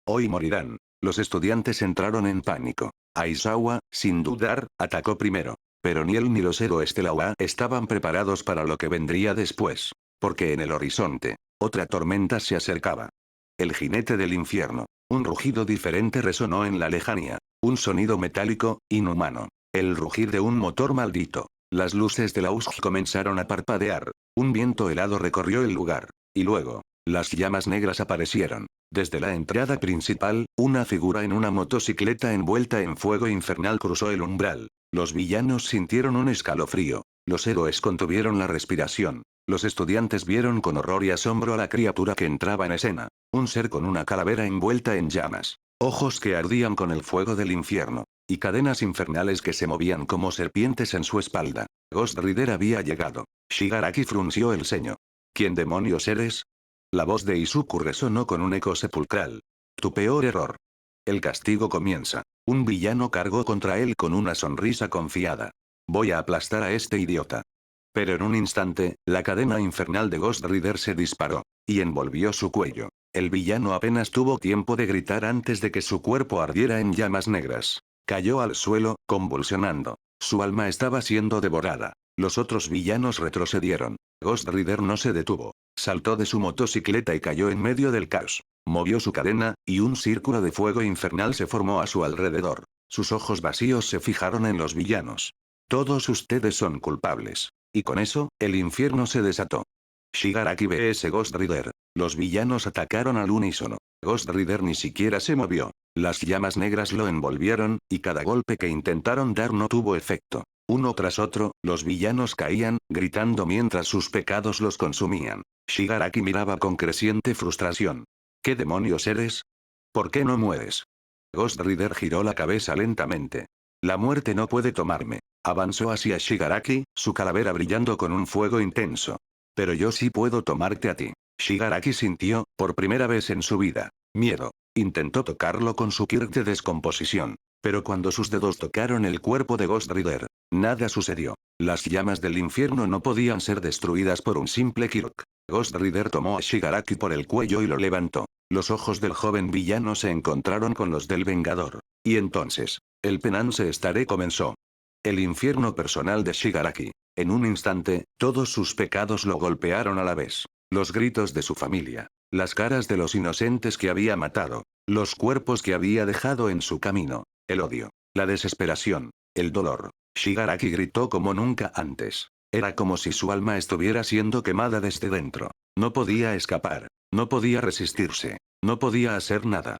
Speaker 2: Hoy morirán. Los estudiantes entraron en pánico. Aizawa, sin dudar, atacó primero. Pero ni él ni los héroes de la UA estaban preparados para lo que vendría después. Porque en el horizonte, otra tormenta se acercaba. El jinete del infierno. Un rugido diferente resonó en la lejanía. Un sonido metálico, inhumano. El rugir de un motor maldito. Las luces de la USG comenzaron a parpadear. Un viento helado recorrió el lugar. Y luego, las llamas negras aparecieron. Desde la entrada principal, una figura en una motocicleta envuelta en fuego infernal cruzó el umbral. Los villanos sintieron un escalofrío. Los héroes contuvieron la respiración. Los estudiantes vieron con horror y asombro a la criatura que entraba en escena. Un ser con una calavera envuelta en llamas. Ojos que ardían con el fuego del infierno. Y cadenas infernales que se movían como serpientes en su espalda. Ghost Rider había llegado. Shigaraki frunció el ceño. ¿Quién demonios eres? La voz de Izuku resonó con un eco sepulcral. Tu peor error. El castigo comienza. Un villano cargó contra él con una sonrisa confiada. Voy a aplastar a este idiota. Pero en un instante, la cadena infernal de Ghost Rider se disparó. Y envolvió su cuello. El villano apenas tuvo tiempo de gritar antes de que su cuerpo ardiera en llamas negras. Cayó al suelo, convulsionando. Su alma estaba siendo devorada. Los otros villanos retrocedieron. Ghost Rider no se detuvo. Saltó de su motocicleta y cayó en medio del caos. Movió su cadena, y un círculo de fuego infernal se formó a su alrededor. Sus ojos vacíos se fijaron en los villanos. Todos ustedes son culpables. Y con eso, el infierno se desató. Shigaraki vs Ghost Rider. Los villanos atacaron al unísono. Ghost Rider ni siquiera se movió. Las llamas negras lo envolvieron, y cada golpe que intentaron dar no tuvo efecto. Uno tras otro, los villanos caían, gritando mientras sus pecados los consumían. Shigaraki miraba con creciente frustración. ¿Qué demonios eres? ¿Por qué no mueres? Ghost Rider giró la cabeza lentamente. La muerte no puede tomarme. Avanzó hacia Shigaraki, su calavera brillando con un fuego intenso. Pero yo sí puedo tomarte a ti. Shigaraki sintió, por primera vez en su vida, miedo. Intentó tocarlo con su kirk de descomposición. Pero cuando sus dedos tocaron el cuerpo de Ghost Rider, nada sucedió. Las llamas del infierno no podían ser destruidas por un simple kirk. Ghost Rider tomó a Shigaraki por el cuello y lo levantó. Los ojos del joven villano se encontraron con los del Vengador. Y entonces, el penance estaré comenzó. El infierno personal de Shigaraki. En un instante, todos sus pecados lo golpearon a la vez. Los gritos de su familia. Las caras de los inocentes que había matado. Los cuerpos que había dejado en su camino. El odio. La desesperación. El dolor. Shigaraki gritó como nunca antes. Era como si su alma estuviera siendo quemada desde dentro. No podía escapar. No podía resistirse. No podía hacer nada.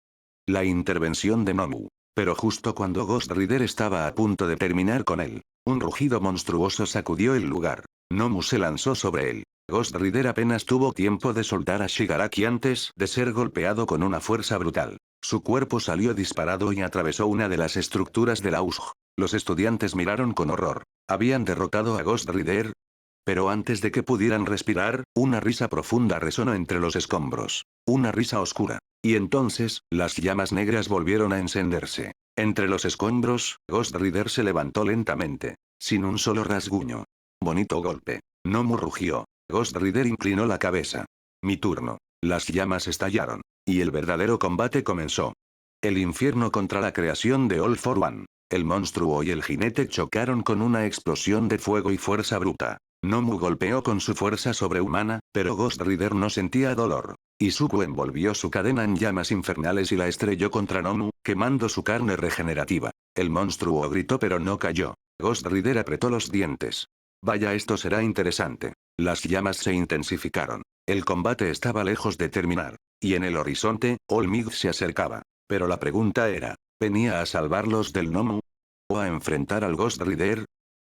Speaker 2: La intervención de Nomu. Pero justo cuando Ghost Rider estaba a punto de terminar con él, un rugido monstruoso sacudió el lugar. Nomu se lanzó sobre él. Ghost Rider apenas tuvo tiempo de soltar a Shigaraki antes de ser golpeado con una fuerza brutal. Su cuerpo salió disparado y atravesó una de las estructuras de la USG. Los estudiantes miraron con horror. ¿Habían derrotado a Ghost Rider? Pero antes de que pudieran respirar, una risa profunda resonó entre los escombros. Una risa oscura. Y entonces, las llamas negras volvieron a encenderse. Entre los escombros, Ghost Rider se levantó lentamente. Sin un solo rasguño. Bonito golpe. Nomu rugió. Ghost Rider inclinó la cabeza. Mi turno. Las llamas estallaron. Y el verdadero combate comenzó. El infierno contra la creación de All for One. El monstruo y el jinete chocaron con una explosión de fuego y fuerza bruta. Nomu golpeó con su fuerza sobrehumana, pero Ghost Rider no sentía dolor. Izuku envolvió su cadena en llamas infernales y la estrelló contra Nomu, quemando su carne regenerativa. El monstruo gritó pero no cayó. Ghost Rider apretó los dientes. Vaya, esto será interesante. Las llamas se intensificaron. El combate estaba lejos de terminar. Y en el horizonte, All Might se acercaba. Pero la pregunta era, ¿venía a salvarlos del Nomu? ¿O a enfrentar al Ghost Rider?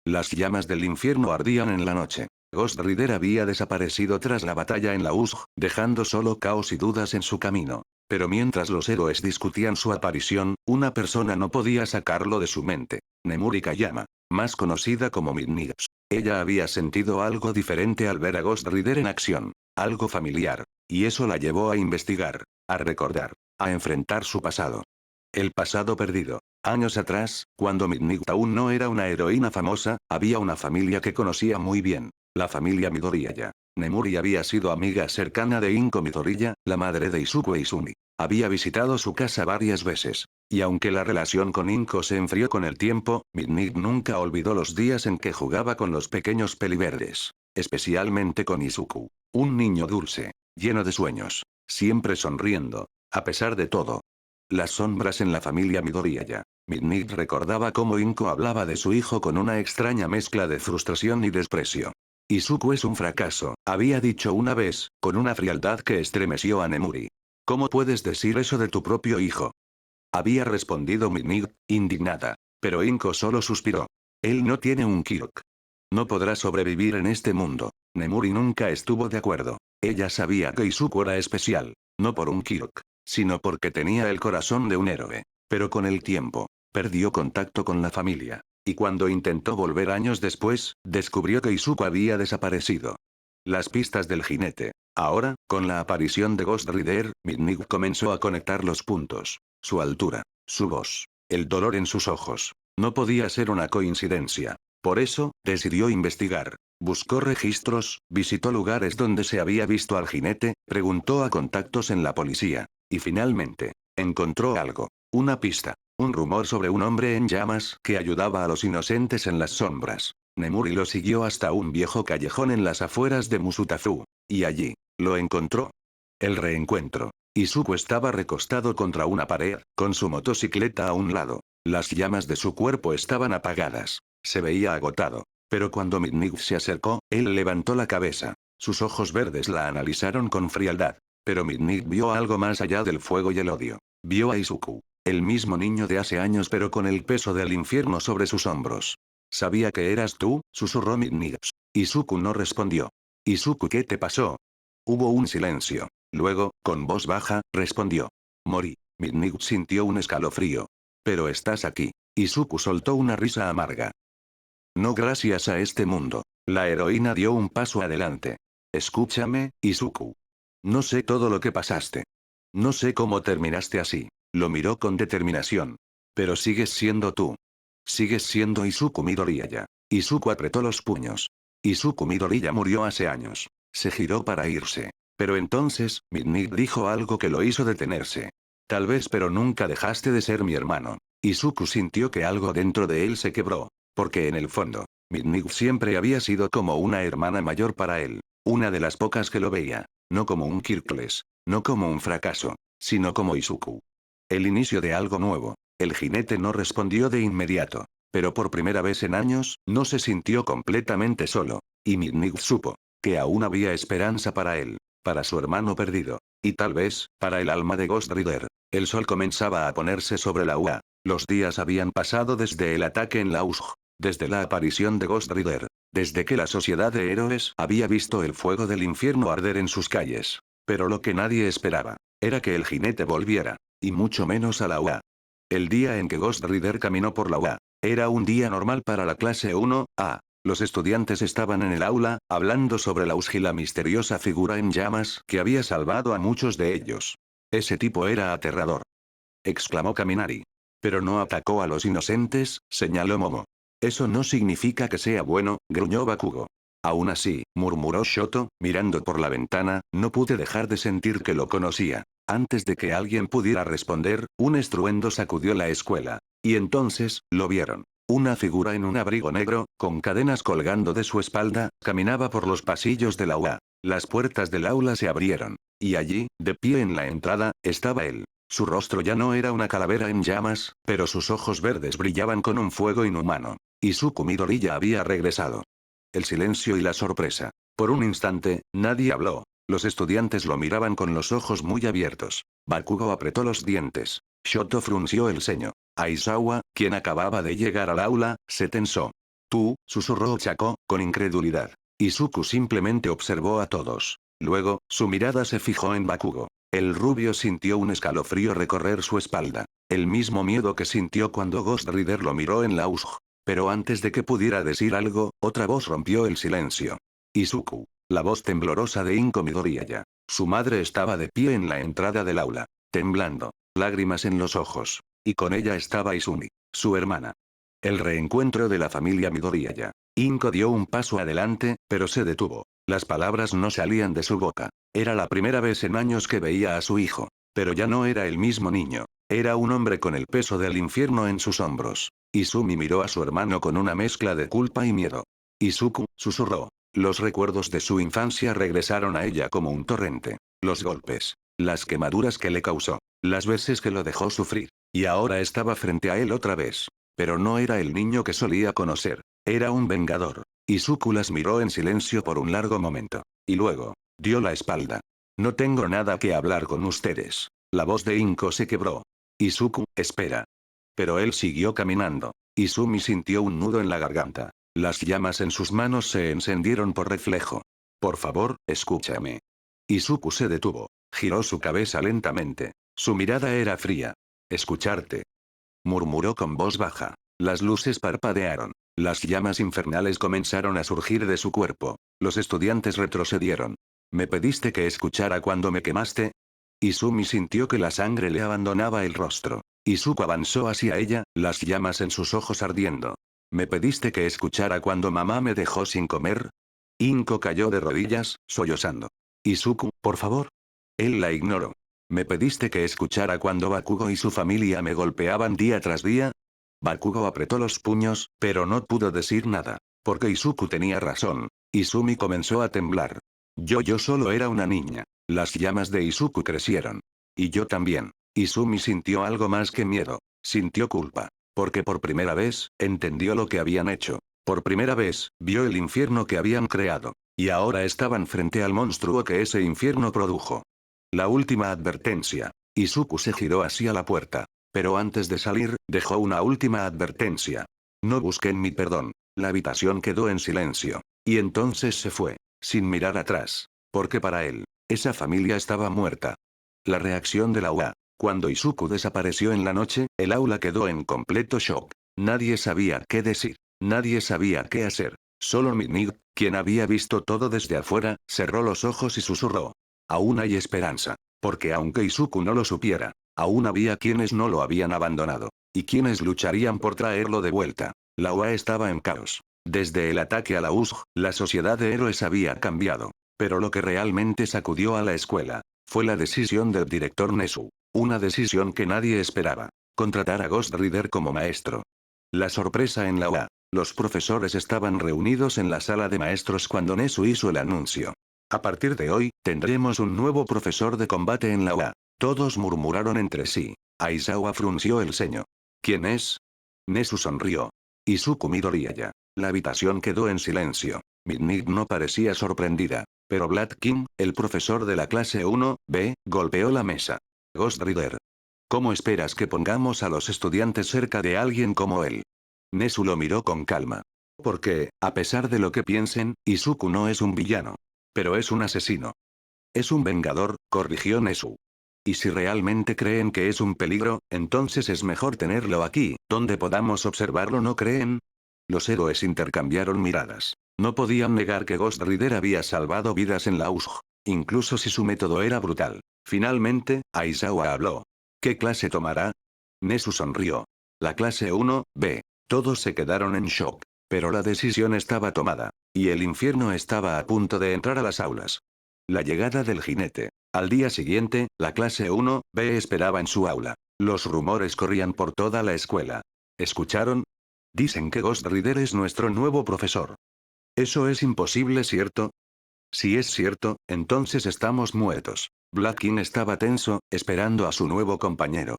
Speaker 2: Las llamas del infierno ardían en la noche. Ghost Rider había desaparecido tras la batalla en la USG, dejando solo caos y dudas en su camino. Pero mientras los héroes discutían su aparición, una persona no podía sacarlo de su mente. Nemuri Kayama, más conocida como Midnight. Ella había sentido algo diferente al ver a Ghost Rider en acción. Algo familiar. Y eso la llevó a investigar, a recordar, a enfrentar su pasado. El pasado perdido. Años atrás, cuando Midnight aún no era una heroína famosa, había una familia que conocía muy bien. La familia Midoriya. Nemuri había sido amiga cercana de Inko Midoriya, la madre de Izuku e Izumi. Había visitado su casa varias veces. Y aunque la relación con Inko se enfrió con el tiempo, Midnight nunca olvidó los días en que jugaba con los pequeños peliverdes. Especialmente con Izuku. Un niño dulce. Lleno de sueños. Siempre sonriendo. A pesar de todo. Las sombras en la familia Midoriya. Midnight recordaba cómo Inko hablaba de su hijo con una extraña mezcla de frustración y desprecio. Izuku es un fracaso, había dicho una vez, con una frialdad que estremeció a Nemuri. ¿Cómo puedes decir eso de tu propio hijo? Había respondido Midnight, indignada. Pero Inko solo suspiró. Él no tiene un Kirk. No podrá sobrevivir en este mundo. Nemuri nunca estuvo de acuerdo. Ella sabía que Izuku era especial. No por un Kirk, sino porque tenía el corazón de un héroe. Pero con el tiempo, perdió contacto con la familia. Y cuando intentó volver años después, descubrió que Izuku había desaparecido. Las pistas del jinete. Ahora, con la aparición de Ghost Rider, Midnight comenzó a conectar los puntos. Su altura, su voz, el dolor en sus ojos. No podía ser una coincidencia. Por eso, decidió investigar. Buscó registros, visitó lugares donde se había visto al jinete, preguntó a contactos en la policía. Y finalmente, encontró algo. Una pista. Un rumor sobre un hombre en llamas que ayudaba a los inocentes en las sombras. Nemuri lo siguió hasta un viejo callejón en las afueras de Musutafu. Y allí, lo encontró. El reencuentro. Izuku estaba recostado contra una pared, con su motocicleta a un lado. Las llamas de su cuerpo estaban apagadas. Se veía agotado. Pero cuando Midnight se acercó, él levantó la cabeza. Sus ojos verdes la analizaron con frialdad. Pero Midnight vio algo más allá del fuego y el odio. Vio a Izuku. El mismo niño de hace años pero con el peso del infierno sobre sus hombros. Sabía que eras tú, susurró Midnight. Izuku no respondió. Izuku, ¿qué te pasó? Hubo un silencio. Luego, con voz baja, respondió. Morí. Midnight sintió un escalofrío. Pero estás aquí. Izuku soltó una risa amarga. No gracias a este mundo. La heroína dio un paso adelante. Escúchame, Izuku. No sé todo lo que pasaste. No sé cómo terminaste así. Lo miró con determinación. Pero sigues siendo tú. Sigues siendo Izuku Midoriya. Izuku apretó los puños. Izuku Midoriya murió hace años. Se giró para irse. Pero entonces, Midnight dijo algo que lo hizo detenerse. Tal vez pero nunca dejaste de ser mi hermano. Izuku sintió que algo dentro de él se quebró. Porque en el fondo, Midnight siempre había sido como una hermana mayor para él. Una de las pocas que lo veía. No como un Kirkles. No como un fracaso. Sino como Izuku. El inicio de algo nuevo. El jinete no respondió de inmediato. Pero por primera vez en años, no se sintió completamente solo. Y Midnight supo que aún había esperanza para él. Para su hermano perdido. Y tal vez, para el alma de Ghost Rider. El sol comenzaba a ponerse sobre la UA. Los días habían pasado desde el ataque en la USG. Desde la aparición de Ghost Rider. Desde que la sociedad de héroes había visto el fuego del infierno arder en sus calles. Pero lo que nadie esperaba, era que el jinete volviera. Y mucho menos a la UA. El día en que Ghost Rider caminó por la UA. Era un día normal para la clase 1A. Los estudiantes estaban en el aula, hablando sobre la USG y la misteriosa figura en llamas que había salvado a muchos de ellos. Ese tipo era aterrador. Exclamó Kaminari. Pero no atacó a los inocentes, señaló Momo. Eso no significa que sea bueno, gruñó Bakugo. Aún así, murmuró Shoto, mirando por la ventana, no pude dejar de sentir que lo conocía. Antes de que alguien pudiera responder, un estruendo sacudió la escuela. Y entonces, lo vieron. Una figura en un abrigo negro, con cadenas colgando de su espalda, caminaba por los pasillos de la UA. Las puertas del aula se abrieron. Y allí, de pie en la entrada, estaba él. Su rostro ya no era una calavera en llamas, pero sus ojos verdes brillaban con un fuego inhumano. Izuku Midoriya había regresado. El silencio y la sorpresa. Por un instante, nadie habló. Los estudiantes lo miraban con los ojos muy abiertos. Bakugo apretó los dientes. Shoto frunció el ceño. Aizawa, quien acababa de llegar al aula, se tensó. Tú, susurró Chako, con incredulidad. Izuku simplemente observó a todos. Luego, su mirada se fijó en Bakugo. El rubio sintió un escalofrío recorrer su espalda. El mismo miedo que sintió cuando Ghost Rider lo miró en la USG. Pero antes de que pudiera decir algo, otra voz rompió el silencio. Izuku. La voz temblorosa de Inko Midoriyaya. Su madre estaba de pie en la entrada del aula, temblando, lágrimas en los ojos. Y con ella estaba Izumi, su hermana. El reencuentro de la familia Midoriyaya. Inko dio un paso adelante, pero se detuvo. Las palabras no salían de su boca. Era la primera vez en años que veía a su hijo. Pero ya no era el mismo niño. Era un hombre con el peso del infierno en sus hombros. Izumi miró a su hermano con una mezcla de culpa y miedo. Izuku, susurró. Los recuerdos de su infancia regresaron a ella como un torrente. Los golpes. Las quemaduras que le causó. Las veces que lo dejó sufrir. Y ahora estaba frente a él otra vez. Pero no era el niño que solía conocer. Era un vengador. Izuku las miró en silencio por un largo momento. Y luego, dio la espalda. No tengo nada que hablar con ustedes. La voz de Inko se quebró. Izuku, espera. Pero él siguió caminando. Izumi sintió un nudo en la garganta. Las llamas en sus manos se encendieron por reflejo. Por favor, escúchame. Izuku se detuvo. Giró su cabeza lentamente. Su mirada era fría. Escucharte. Murmuró con voz baja. Las luces parpadearon. Las llamas infernales comenzaron a surgir de su cuerpo. Los estudiantes retrocedieron. ¿Me pediste que escuchara cuando me quemaste? Izumi sintió que la sangre le abandonaba el rostro. Izuku avanzó hacia ella, las llamas en sus ojos ardiendo. ¿Me pediste que escuchara cuando mamá me dejó sin comer? Inko cayó de rodillas, sollozando. Izuku, por favor. Él la ignoró. ¿Me pediste que escuchara cuando Bakugo y su familia me golpeaban día tras día? Bakugo apretó los puños, pero no pudo decir nada. Porque Izuku tenía razón. Izumi comenzó a temblar. Yo solo era una niña. Las llamas de Izuku crecieron. Y yo también. Izumi sintió algo más que miedo. Sintió culpa. Porque por primera vez, entendió lo que habían hecho. Por primera vez, vio el infierno que habían creado. Y ahora estaban frente al monstruo que ese infierno produjo. La última advertencia. Izuku se giró hacia la puerta. Pero antes de salir, dejó una última advertencia. No busquen mi perdón. La habitación quedó en silencio. Y entonces se fue, sin mirar atrás. Porque para él, esa familia estaba muerta. La reacción de la UA. Cuando Izuku desapareció en la noche, el aula quedó en completo shock. Nadie sabía qué decir. Nadie sabía qué hacer. Solo Midnight, quien había visto todo desde afuera, cerró los ojos y susurró. Aún hay esperanza. Porque aunque Izuku no lo supiera, aún había quienes no lo habían abandonado. Y quienes lucharían por traerlo de vuelta. La UA estaba en caos. Desde el ataque a la USG, la sociedad de héroes había cambiado. Pero lo que realmente sacudió a la escuela, fue la decisión del director Nezu. Una decisión que nadie esperaba. Contratar a Ghost Rider como maestro. La sorpresa en la UA. Los profesores estaban reunidos en la sala de maestros cuando Nezu hizo el anuncio. A partir de hoy, tendremos un nuevo profesor de combate en la UA. Todos murmuraron entre sí. Aizawa frunció el ceño. ¿Quién es? Nezu sonrió. Izuku Midoriyaya. La habitación quedó en silencio. Midnight no parecía sorprendida. Pero Black King, el profesor de la clase 1B, golpeó la mesa. Ghost Rider. ¿Cómo esperas que pongamos a los estudiantes cerca de alguien como él? Nezu lo miró con calma. Porque, a pesar de lo que piensen, Izuku no es un villano. Pero es un asesino. Es un vengador, corrigió Nezu. Y si realmente creen que es un peligro, entonces es mejor tenerlo aquí, donde podamos observarlo, ¿no creen? Los héroes intercambiaron miradas. No podían negar que Ghost Rider había salvado vidas en la USG. Incluso si su método era brutal. Finalmente, Aizawa habló. ¿Qué clase tomará? Nezu sonrió. La clase 1B. Todos se quedaron en shock. Pero la decisión estaba tomada. Y el infierno estaba a punto de entrar a las aulas. La llegada del jinete. Al día siguiente, la clase 1B esperaba en su aula. Los rumores corrían por toda la escuela. ¿Escucharon? Dicen que Ghost Rider es nuestro nuevo profesor. Eso es imposible, ¿cierto? Si es cierto, entonces estamos muertos. Black King estaba tenso, esperando a su nuevo compañero.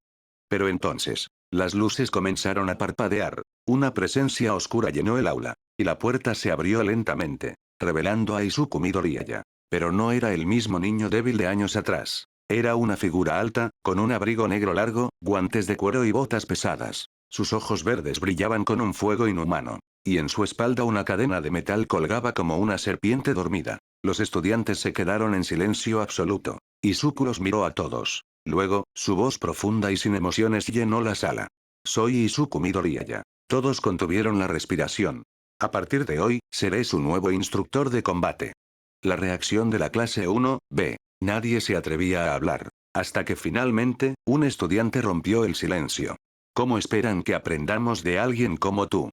Speaker 2: Pero entonces, las luces comenzaron a parpadear. Una presencia oscura llenó el aula. Y la puerta se abrió lentamente, revelando a Izuku Midoriyaya. Pero no era el mismo niño débil de años atrás. Era una figura alta, con un abrigo negro largo, guantes de cuero y botas pesadas. Sus ojos verdes brillaban con un fuego inhumano. Y en su espalda una cadena de metal colgaba como una serpiente dormida. Los estudiantes se quedaron en silencio absoluto. Izuku los miró a todos. Luego, su voz profunda y sin emociones llenó la sala. Soy Izuku Midoriya. Todos contuvieron la respiración. A partir de hoy, seré su nuevo instructor de combate. La reacción de la clase 1B. Nadie se atrevía a hablar. Hasta que finalmente, un estudiante rompió el silencio. ¿Cómo esperan que aprendamos de alguien como tú?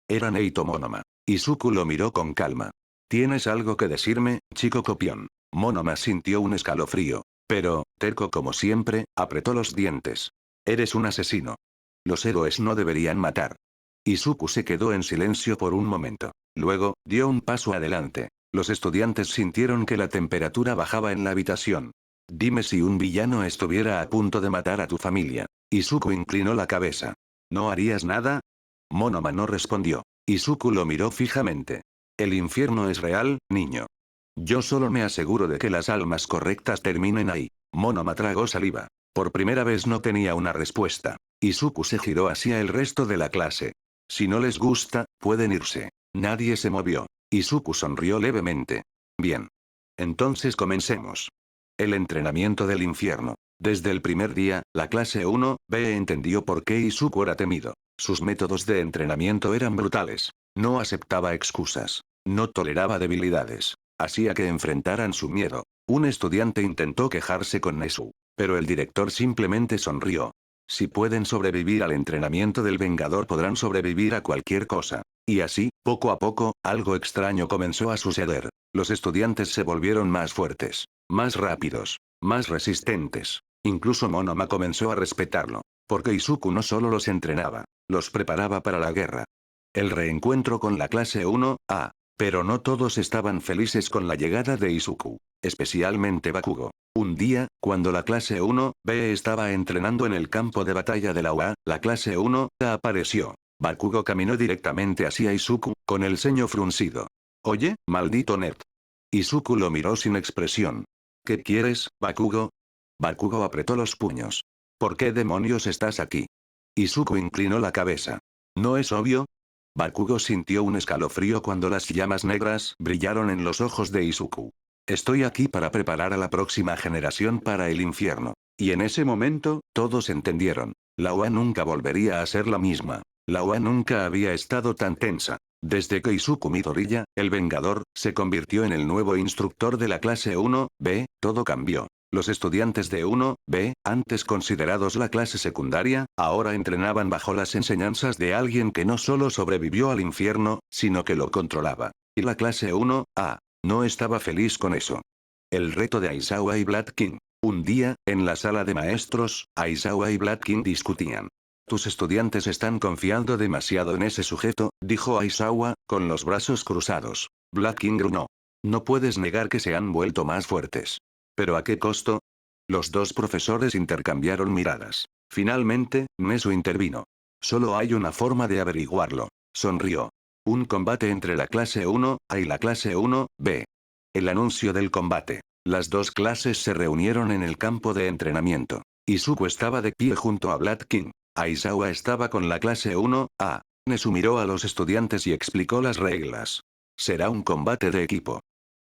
Speaker 2: Era Neito Monoma. Izuku lo miró con calma. ¿Tienes algo que decirme, chico copión? Monoma sintió un escalofrío. Pero, terco como siempre, apretó los dientes. Eres un asesino. Los héroes no deberían matar. Izuku se quedó en silencio por un momento. Luego, dio un paso adelante. Los estudiantes sintieron que la temperatura bajaba en la habitación. Dime si un villano estuviera a punto de matar a tu familia. Izuku inclinó la cabeza. ¿No harías nada? Monoma no respondió. Izuku lo miró fijamente. El infierno es real, niño. Yo solo me aseguro de que las almas correctas terminen ahí. Monoma tragó saliva. Por primera vez no tenía una respuesta. Izuku se giró hacia el resto de la clase. Si no les gusta, pueden irse. Nadie se movió. Izuku sonrió levemente. Bien. Entonces comencemos. El entrenamiento del infierno. Desde el primer día, la clase 1B entendió por qué Izuku era temido. Sus métodos de entrenamiento eran brutales. No aceptaba excusas. No toleraba debilidades. Hacía que enfrentaran su miedo. Un estudiante intentó quejarse con Nezu. Pero el director simplemente sonrió. Si pueden sobrevivir al entrenamiento del Vengador podrán sobrevivir a cualquier cosa. Y así, poco a poco, algo extraño comenzó a suceder. Los estudiantes se volvieron más fuertes, más rápidos, más resistentes. Incluso Monoma comenzó a respetarlo. Porque Izuku no solo los entrenaba, los preparaba para la guerra. El reencuentro con la clase 1A. Pero no todos estaban felices con la llegada de Izuku. Especialmente Bakugo. Un día, cuando la clase 1B estaba entrenando en el campo de batalla de la UA, la clase 1A apareció. Bakugo caminó directamente hacia Izuku, con el ceño fruncido. Oye, maldito nerd. Izuku lo miró sin expresión. ¿Qué quieres, Bakugo? Bakugo apretó los puños. ¿Por qué demonios estás aquí? Izuku inclinó la cabeza. ¿No es obvio? Bakugo sintió un escalofrío cuando las llamas negras brillaron en los ojos de Izuku. Estoy aquí para preparar a la próxima generación para el infierno. Y en ese momento, todos entendieron. La UA nunca volvería a ser la misma. La UA nunca había estado tan tensa. Desde que Izuku Midoriya, el Vengador, se convirtió en el nuevo instructor de la clase 1B, todo cambió. Los estudiantes de 1B, antes considerados la clase secundaria, ahora entrenaban bajo las enseñanzas de alguien que no solo sobrevivió al infierno, sino que lo controlaba. Y la clase 1A no estaba feliz con eso. El reto de Aizawa y Black King. Un día, en la sala de maestros, Aizawa y Black King discutían. Tus estudiantes están confiando demasiado en ese sujeto, dijo Aizawa, con los brazos cruzados. Black King gruñó. No puedes negar que se han vuelto más fuertes. ¿Pero a qué costo? Los dos profesores intercambiaron miradas. Finalmente, Nezu intervino. Solo hay una forma de averiguarlo. Sonrió. Un combate entre la clase 1A y la clase 1B. El anuncio del combate. Las dos clases se reunieron en el campo de entrenamiento. Izuku estaba de pie junto a Black King. Aizawa estaba con la clase 1A. Nezu miró a los estudiantes y explicó las reglas. Será un combate de equipo.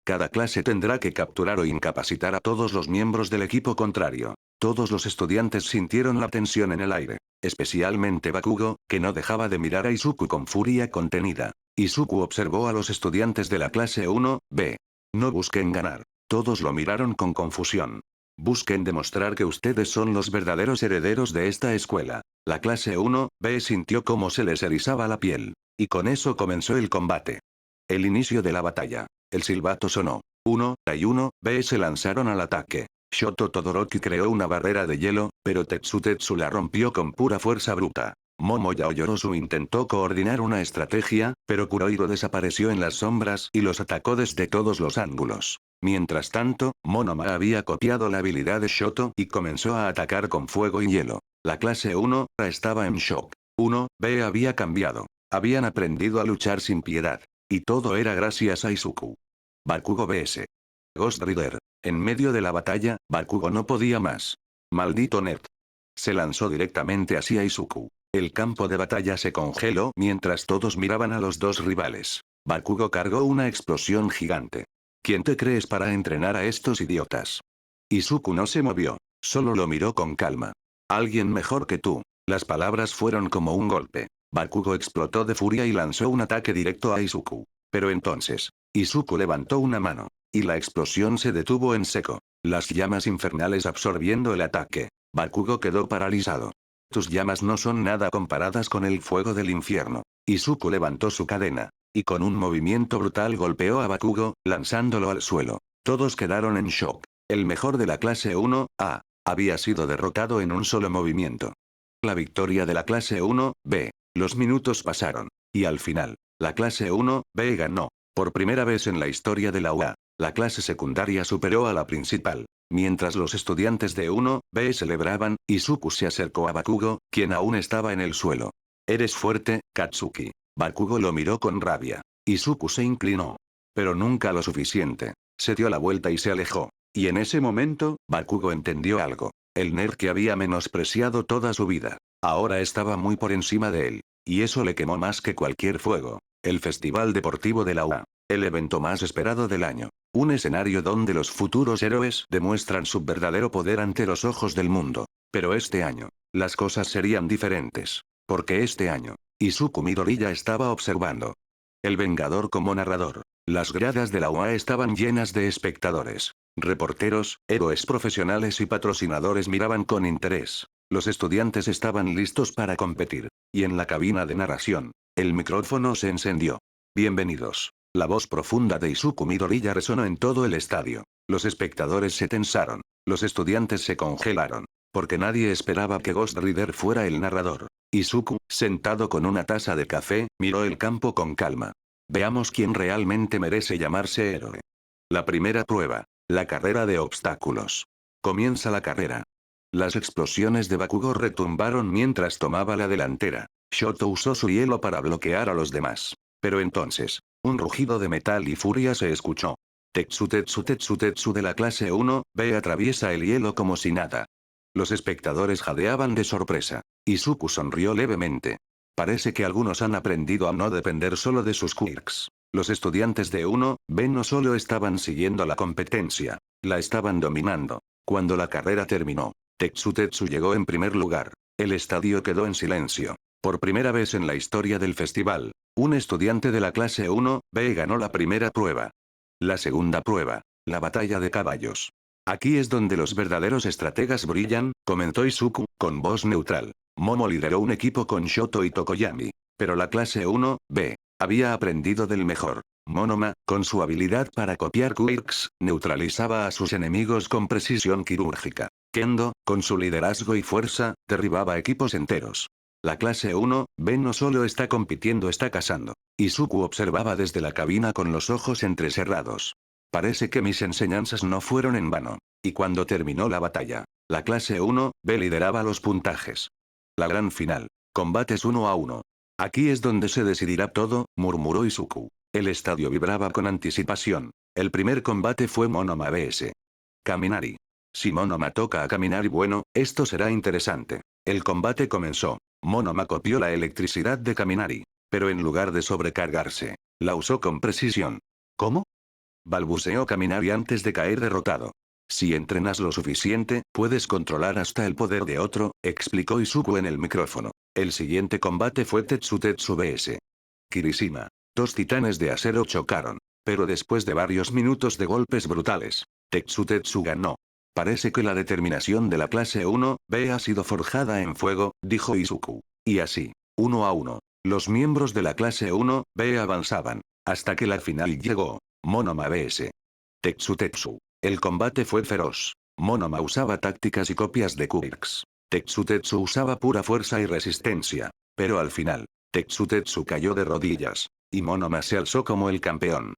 Speaker 2: Cada clase tendrá que capturar o incapacitar a todos los miembros del equipo contrario. Todos los estudiantes sintieron la tensión en el aire. Especialmente Bakugo, que no dejaba de mirar a Izuku con furia contenida. Izuku observó a los estudiantes de la clase 1B. No busquen ganar. Todos lo miraron con confusión. Busquen demostrar que ustedes son los verdaderos herederos de esta escuela. La clase 1B sintió cómo se les erizaba la piel. Y con eso comenzó el combate. El inicio de la batalla. El silbato sonó. 1A y 1B se lanzaron al ataque. Shoto Todoroki creó una barrera de hielo, pero Tetsu la rompió con pura fuerza bruta. Momo Yaoyorozu intentó coordinar una estrategia, pero Kurohiro desapareció en las sombras y los atacó desde todos los ángulos. Mientras tanto, Monoma había copiado la habilidad de Shoto y comenzó a atacar con fuego y hielo. La clase 1A estaba en shock. 1B había cambiado. Habían aprendido a luchar sin piedad. Y todo era gracias a Izuku. Bakugo vs. Ghost Rider. En medio de la batalla, Bakugo no podía más. Maldito nerd. Se lanzó directamente hacia Izuku. El campo de batalla se congeló mientras todos miraban a los dos rivales. Bakugo cargó una explosión gigante. ¿Quién te crees para entrenar a estos idiotas? Izuku no se movió. Solo lo miró con calma. Alguien mejor que tú. Las palabras fueron como un golpe. Bakugo explotó de furia y lanzó un ataque directo a Izuku. Pero entonces, Izuku levantó una mano. Y la explosión se detuvo en seco. Las llamas infernales absorbiendo el ataque. Bakugo quedó paralizado. Tus llamas no son nada comparadas con el fuego del infierno. Izuku levantó su cadena. Y con un movimiento brutal golpeó a Bakugo, lanzándolo al suelo. Todos quedaron en shock. El mejor de la clase 1A había sido derrotado en un solo movimiento. La victoria de la clase 1B. Los minutos pasaron. Y al final, la clase 1B ganó. Por primera vez en la historia de la UA, la clase secundaria superó a la principal. Mientras los estudiantes de 1B celebraban, Izuku se acercó a Bakugo, quien aún estaba en el suelo. Eres fuerte, Katsuki. Bakugo lo miró con rabia. Izuku se inclinó. Pero nunca lo suficiente. Se dio la vuelta y se alejó. Y en ese momento, Bakugo entendió algo. El nerd que había menospreciado toda su vida. Ahora estaba muy por encima de él. Y eso le quemó más que cualquier fuego. El Festival Deportivo de la UA. El evento más esperado del año. Un escenario donde los futuros héroes demuestran su verdadero poder ante los ojos del mundo. Pero este año, las cosas serían diferentes. Porque este año, Izuku Midoriya estaba observando. El Vengador como narrador. Las gradas de la UA estaban llenas de espectadores. Reporteros, héroes profesionales y patrocinadores miraban con interés. Los estudiantes estaban listos para competir. Y en la cabina de narración, el micrófono se encendió. Bienvenidos. La voz profunda de Izuku Midoriya resonó en todo el estadio. Los espectadores se tensaron. Los estudiantes se congelaron. Porque nadie esperaba que Ghost Rider fuera el narrador. Izuku, sentado con una taza de café, miró el campo con calma. Veamos quién realmente merece llamarse héroe. La primera prueba. La carrera de obstáculos. Comienza la carrera. Las explosiones de Bakugo retumbaron mientras tomaba la delantera. Shoto usó su hielo para bloquear a los demás. Pero entonces, un rugido de metal y furia se escuchó. Tetsu Tetsu Tetsu Tetsu de la clase 1B atraviesa el hielo como si nada. Los espectadores jadeaban de sorpresa. Izuku sonrió levemente. Parece que algunos han aprendido a no depender solo de sus quirks. Los estudiantes de 1B no solo estaban siguiendo la competencia, la estaban dominando. Cuando la carrera terminó, Tetsu Tetsu llegó en primer lugar. El estadio quedó en silencio. Por primera vez en la historia del festival, un estudiante de la clase 1B ganó la primera prueba. La segunda prueba, la batalla de caballos. Aquí es donde los verdaderos estrategas brillan, comentó Izuku, con voz neutral. Momo lideró un equipo con Shoto y Tokoyami. Pero la clase 1B había aprendido del mejor. Monoma, con su habilidad para copiar quirks, neutralizaba a sus enemigos con precisión quirúrgica. Kendo, con su liderazgo y fuerza, derribaba equipos enteros. La clase 1B no solo está compitiendo, está cazando. Izuku observaba desde la cabina con los ojos entrecerrados. Parece que mis enseñanzas no fueron en vano. Y cuando terminó la batalla, la clase 1B lideraba los puntajes. La gran final. Combates 1-1. Aquí es donde se decidirá todo, murmuró Izuku. El estadio vibraba con anticipación. El primer combate fue Monoma vs. Kaminari. Si Monoma toca a Kaminari, bueno, esto será interesante. El combate comenzó. Monoma copió la electricidad de Kaminari. Pero en lugar de sobrecargarse, la usó con precisión. ¿Cómo? Balbuceó Kaminari antes de caer derrotado. Si entrenas lo suficiente, puedes controlar hasta el poder de otro, explicó Izuku en el micrófono. El siguiente combate fue Tetsu Tetsu vs. Kirishima. Dos titanes de acero chocaron. Pero después de varios minutos de golpes brutales, Tetsu Tetsu ganó. Parece que la determinación de la clase 1B ha sido forjada en fuego, dijo Izuku. Y así, 1-1. Los miembros de la clase 1B avanzaban. Hasta que la final llegó. Monoma vs. Tetsu Tetsu. El combate fue feroz. Monoma usaba tácticas y copias de quirks. Tetsu Tetsu usaba pura fuerza y resistencia. Pero al final, Tetsu Tetsu cayó de rodillas. Y Monoma se alzó como el campeón.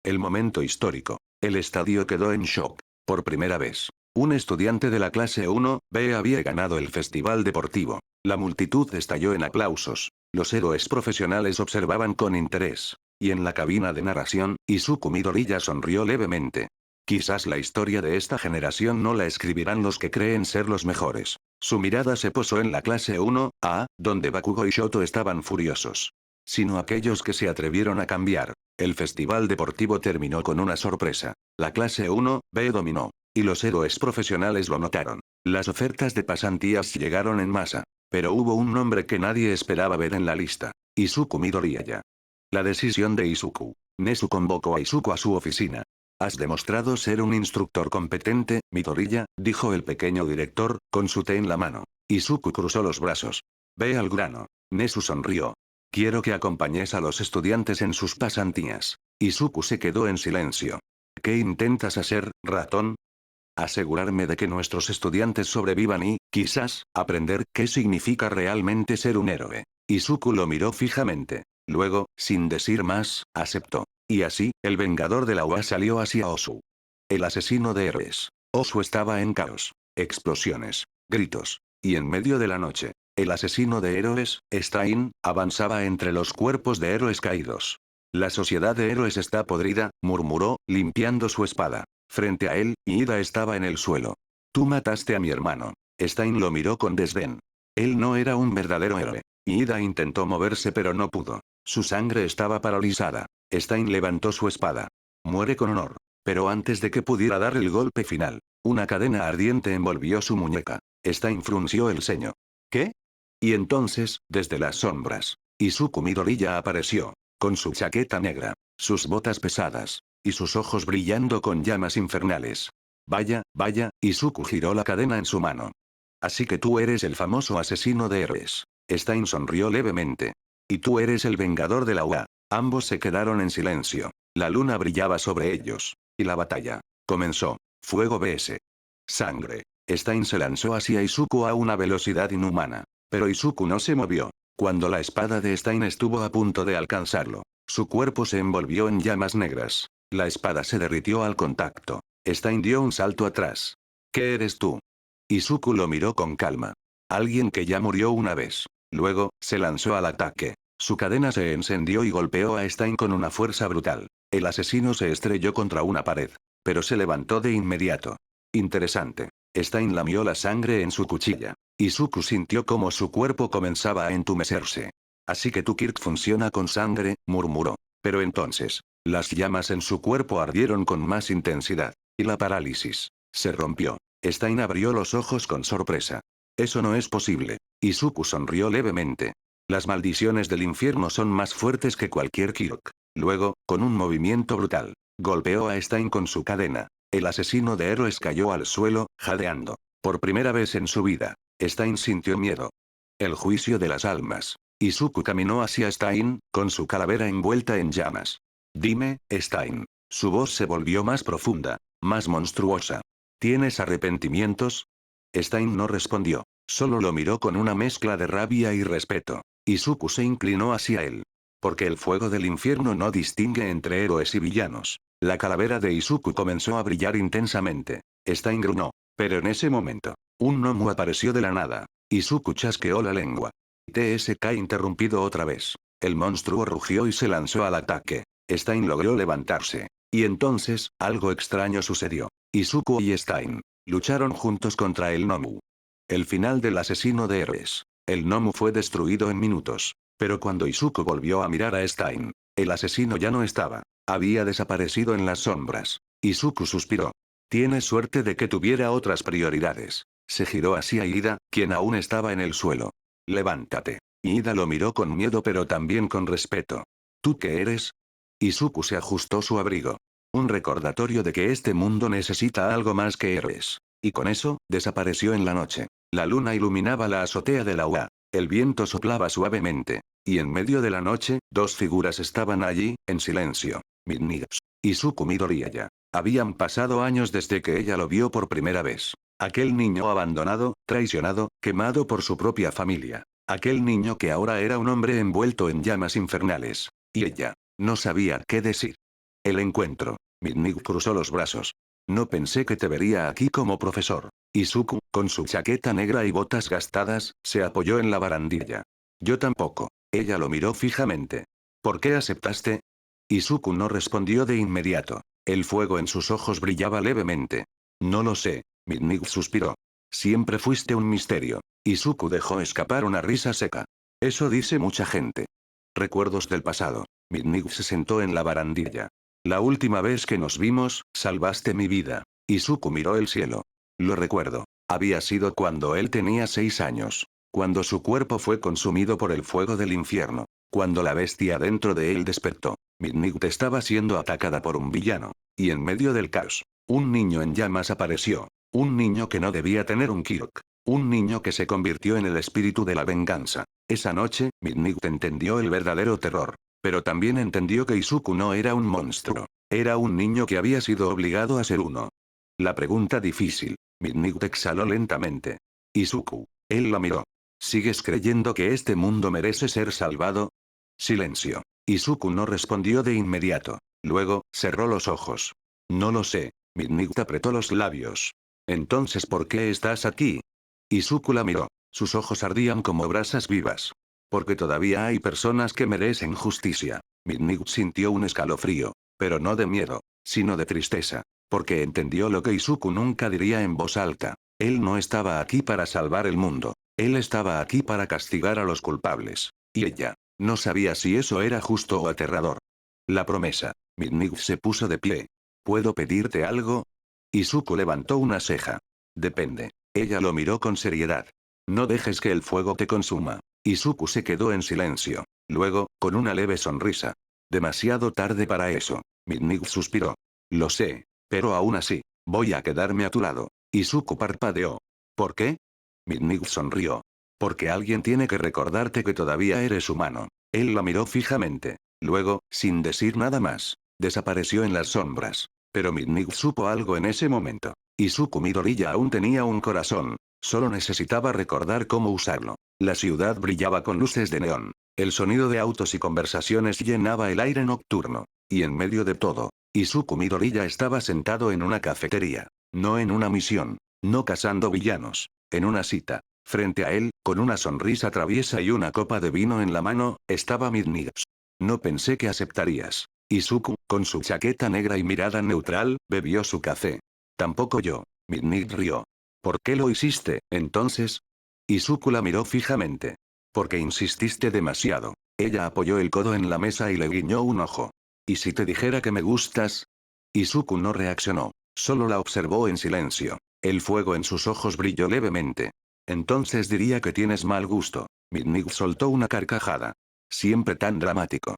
Speaker 2: El momento histórico. El estadio quedó en shock. Por primera vez, un estudiante de la clase 1B había ganado el festival deportivo. La multitud estalló en aplausos. Los héroes profesionales observaban con interés. Y en la cabina de narración, Izuku Midoriya sonrió levemente. Quizás la historia de esta generación no la escribirán los que creen ser los mejores. Su mirada se posó en la clase 1A, donde Bakugo y Shoto estaban furiosos. Sino aquellos que se atrevieron a cambiar. El festival deportivo terminó con una sorpresa. La clase 1B dominó. Y los héroes profesionales lo notaron. Las ofertas de pasantías llegaron en masa. Pero hubo un nombre que nadie esperaba ver en la lista. Izuku Midoriya. La decisión de Izuku. Nezu convocó a Izuku a su oficina. Has demostrado ser un instructor competente, Midoriya, dijo el pequeño director, con su té en la mano. Izuku cruzó los brazos. Ve al grano. Nezu sonrió. Quiero que acompañes a los estudiantes en sus pasantías. Izuku se quedó en silencio. ¿Qué intentas hacer, ratón? Asegurarme de que nuestros estudiantes sobrevivan y, quizás, aprender qué significa realmente ser un héroe. Izuku lo miró fijamente. Luego, sin decir más, aceptó. Y así, el vengador de la UA salió hacia Osu. El asesino de héroes. Osu estaba en caos. Explosiones. Gritos. Y en medio de la noche, el asesino de héroes, Stein, avanzaba entre los cuerpos de héroes caídos. La sociedad de héroes está podrida, murmuró, limpiando su espada. Frente a él, Ida estaba en el suelo. Tú mataste a mi hermano. Stein lo miró con desdén. Él no era un verdadero héroe. Ida intentó moverse pero no pudo. Su sangre estaba paralizada. Stein levantó su espada. Muere con honor. Pero antes de que pudiera dar el golpe final, una cadena ardiente envolvió su muñeca. Stein frunció el ceño. ¿Qué? Y entonces, desde las sombras, Izuku Midoriya apareció. Con su chaqueta negra, sus botas pesadas, y sus ojos brillando con llamas infernales. Vaya, vaya, Izuku giró la cadena en su mano. Así que tú eres el famoso asesino de héroes. Stein sonrió levemente. Y tú eres el vengador de la UA. Ambos se quedaron en silencio. La luna brillaba sobre ellos. Y la batalla comenzó. Fuego vs. Sangre. Stein se lanzó hacia Izuku a una velocidad inhumana. Pero Izuku no se movió. Cuando la espada de Stein estuvo a punto de alcanzarlo, su cuerpo se envolvió en llamas negras. La espada se derritió al contacto. Stein dio un salto atrás. ¿Qué eres tú? Izuku lo miró con calma. Alguien que ya murió una vez. Luego, se lanzó al ataque. Su cadena se encendió y golpeó a Stein con una fuerza brutal. El asesino se estrelló contra una pared. Pero se levantó de inmediato. Interesante. Stein lamió la sangre en su cuchilla. Izuku sintió como su cuerpo comenzaba a entumecerse. Así que tu Kirk funciona con sangre, murmuró. Pero entonces, las llamas en su cuerpo ardieron con más intensidad. Y la parálisis se rompió. Stein abrió los ojos con sorpresa. Eso no es posible. Izuku sonrió levemente. Las maldiciones del infierno son más fuertes que cualquier Kirk. Luego, con un movimiento brutal, golpeó a Stein con su cadena. El asesino de héroes cayó al suelo, jadeando. Por primera vez en su vida, Stein sintió miedo. El juicio de las almas. Izuku caminó hacia Stein, con su calavera envuelta en llamas. Dime, Stein. Su voz se volvió más profunda, más monstruosa. ¿Tienes arrepentimientos? Stein no respondió. Solo lo miró con una mezcla de rabia y respeto. Izuku se inclinó hacia él. Porque el fuego del infierno no distingue entre héroes y villanos. La calavera de Izuku comenzó a brillar intensamente. Stein gruñó. Pero en ese momento, un gnomo apareció de la nada. Izuku chasqueó la lengua. TSK interrumpido otra vez. El monstruo rugió y se lanzó al ataque. Stein logró levantarse. Y entonces, algo extraño sucedió. Izuku y Stein lucharon juntos contra el gnomo. El final del asesino de héroes. El gnomo fue destruido en minutos. Pero cuando Izuku volvió a mirar a Stein, el asesino ya no estaba. Había desaparecido en las sombras. Izuku suspiró. Tienes suerte de que tuviera otras prioridades. Se giró hacia Ida, quien aún estaba en el suelo. Levántate. Ida lo miró con miedo pero también con respeto. ¿Tú qué eres? Izuku se ajustó su abrigo. Un recordatorio de que este mundo necesita algo más que héroes. Y con eso, desapareció en la noche. La luna iluminaba la azotea de la UA. El viento soplaba suavemente. Y en medio de la noche, dos figuras estaban allí, en silencio. Midnight. Izuku Midoriya. Habían pasado años desde que ella lo vio por primera vez. Aquel niño abandonado, traicionado, quemado por su propia familia. Aquel niño que ahora era un hombre envuelto en llamas infernales. Y ella, no sabía qué decir. El encuentro. Midnight cruzó los brazos. No pensé que te vería aquí como profesor. Izuku, con su chaqueta negra y botas gastadas, se apoyó en la barandilla. Yo tampoco. Ella lo miró fijamente. ¿Por qué aceptaste? Izuku no respondió de inmediato. El fuego en sus ojos brillaba levemente. No lo sé, Midnight suspiró. Siempre fuiste un misterio. Izuku dejó escapar una risa seca. Eso dice mucha gente. Recuerdos del pasado. Midnight se sentó en la barandilla. La última vez que nos vimos, salvaste mi vida. Izuku miró el cielo. Lo recuerdo. Había sido cuando él tenía 6 años. Cuando su cuerpo fue consumido por el fuego del infierno. Cuando la bestia dentro de él despertó. Midnight estaba siendo atacada por un villano. Y en medio del caos, un niño en llamas apareció. Un niño que no debía tener un Kirk. Un niño que se convirtió en el espíritu de la venganza. Esa noche, Midnight entendió el verdadero terror. Pero también entendió que Izuku no era un monstruo. Era un niño que había sido obligado a ser uno. La pregunta difícil. Midnight exhaló lentamente. Izuku. Él la miró. ¿Sigues creyendo que este mundo merece ser salvado? Silencio. Izuku no respondió de inmediato. Luego, cerró los ojos. No lo sé. Midnight apretó los labios. Entonces, ¿por qué estás aquí? Izuku la miró. Sus ojos ardían como brasas vivas. Porque todavía hay personas que merecen justicia. Midnight sintió un escalofrío. Pero no de miedo, sino de tristeza. Porque entendió lo que Izuku nunca diría en voz alta. Él no estaba aquí para salvar el mundo. Él estaba aquí para castigar a los culpables. Y ella. No sabía si eso era justo o aterrador. La promesa. Midnight se puso de pie. ¿Puedo pedirte algo? Izuku levantó una ceja. Depende. Ella lo miró con seriedad. No dejes que el fuego te consuma. Izuku se quedó en silencio. Luego, con una leve sonrisa. Demasiado tarde para eso. Midnight suspiró. Lo sé. Pero aún así, voy a quedarme a tu lado. Izuku parpadeó. ¿Por qué? Midnight sonrió. Porque alguien tiene que recordarte que todavía eres humano. Él la miró fijamente. Luego, sin decir nada más, desapareció en las sombras. Pero Midnight supo algo en ese momento. Izuku Midoriya aún tenía un corazón. Solo necesitaba recordar cómo usarlo. La ciudad brillaba con luces de neón. El sonido de autos y conversaciones llenaba el aire nocturno. Y en medio de todo, Izuku Midoriya estaba sentado en una cafetería. No en una misión. No cazando villanos. En una cita. Frente a él, con una sonrisa traviesa y una copa de vino en la mano, estaba Midnight. No pensé que aceptarías. Izuku, con su chaqueta negra y mirada neutral, bebió su café. Tampoco yo. Midnight rió. ¿Por qué lo hiciste, entonces? Izuku la miró fijamente. Porque insististe demasiado. Ella apoyó el codo en la mesa y le guiñó un ojo. ¿Y si te dijera que me gustas? Izuku no reaccionó. Solo la observó en silencio. El fuego en sus ojos brilló levemente. Entonces diría que tienes mal gusto. Midnight soltó una carcajada. Siempre tan dramático.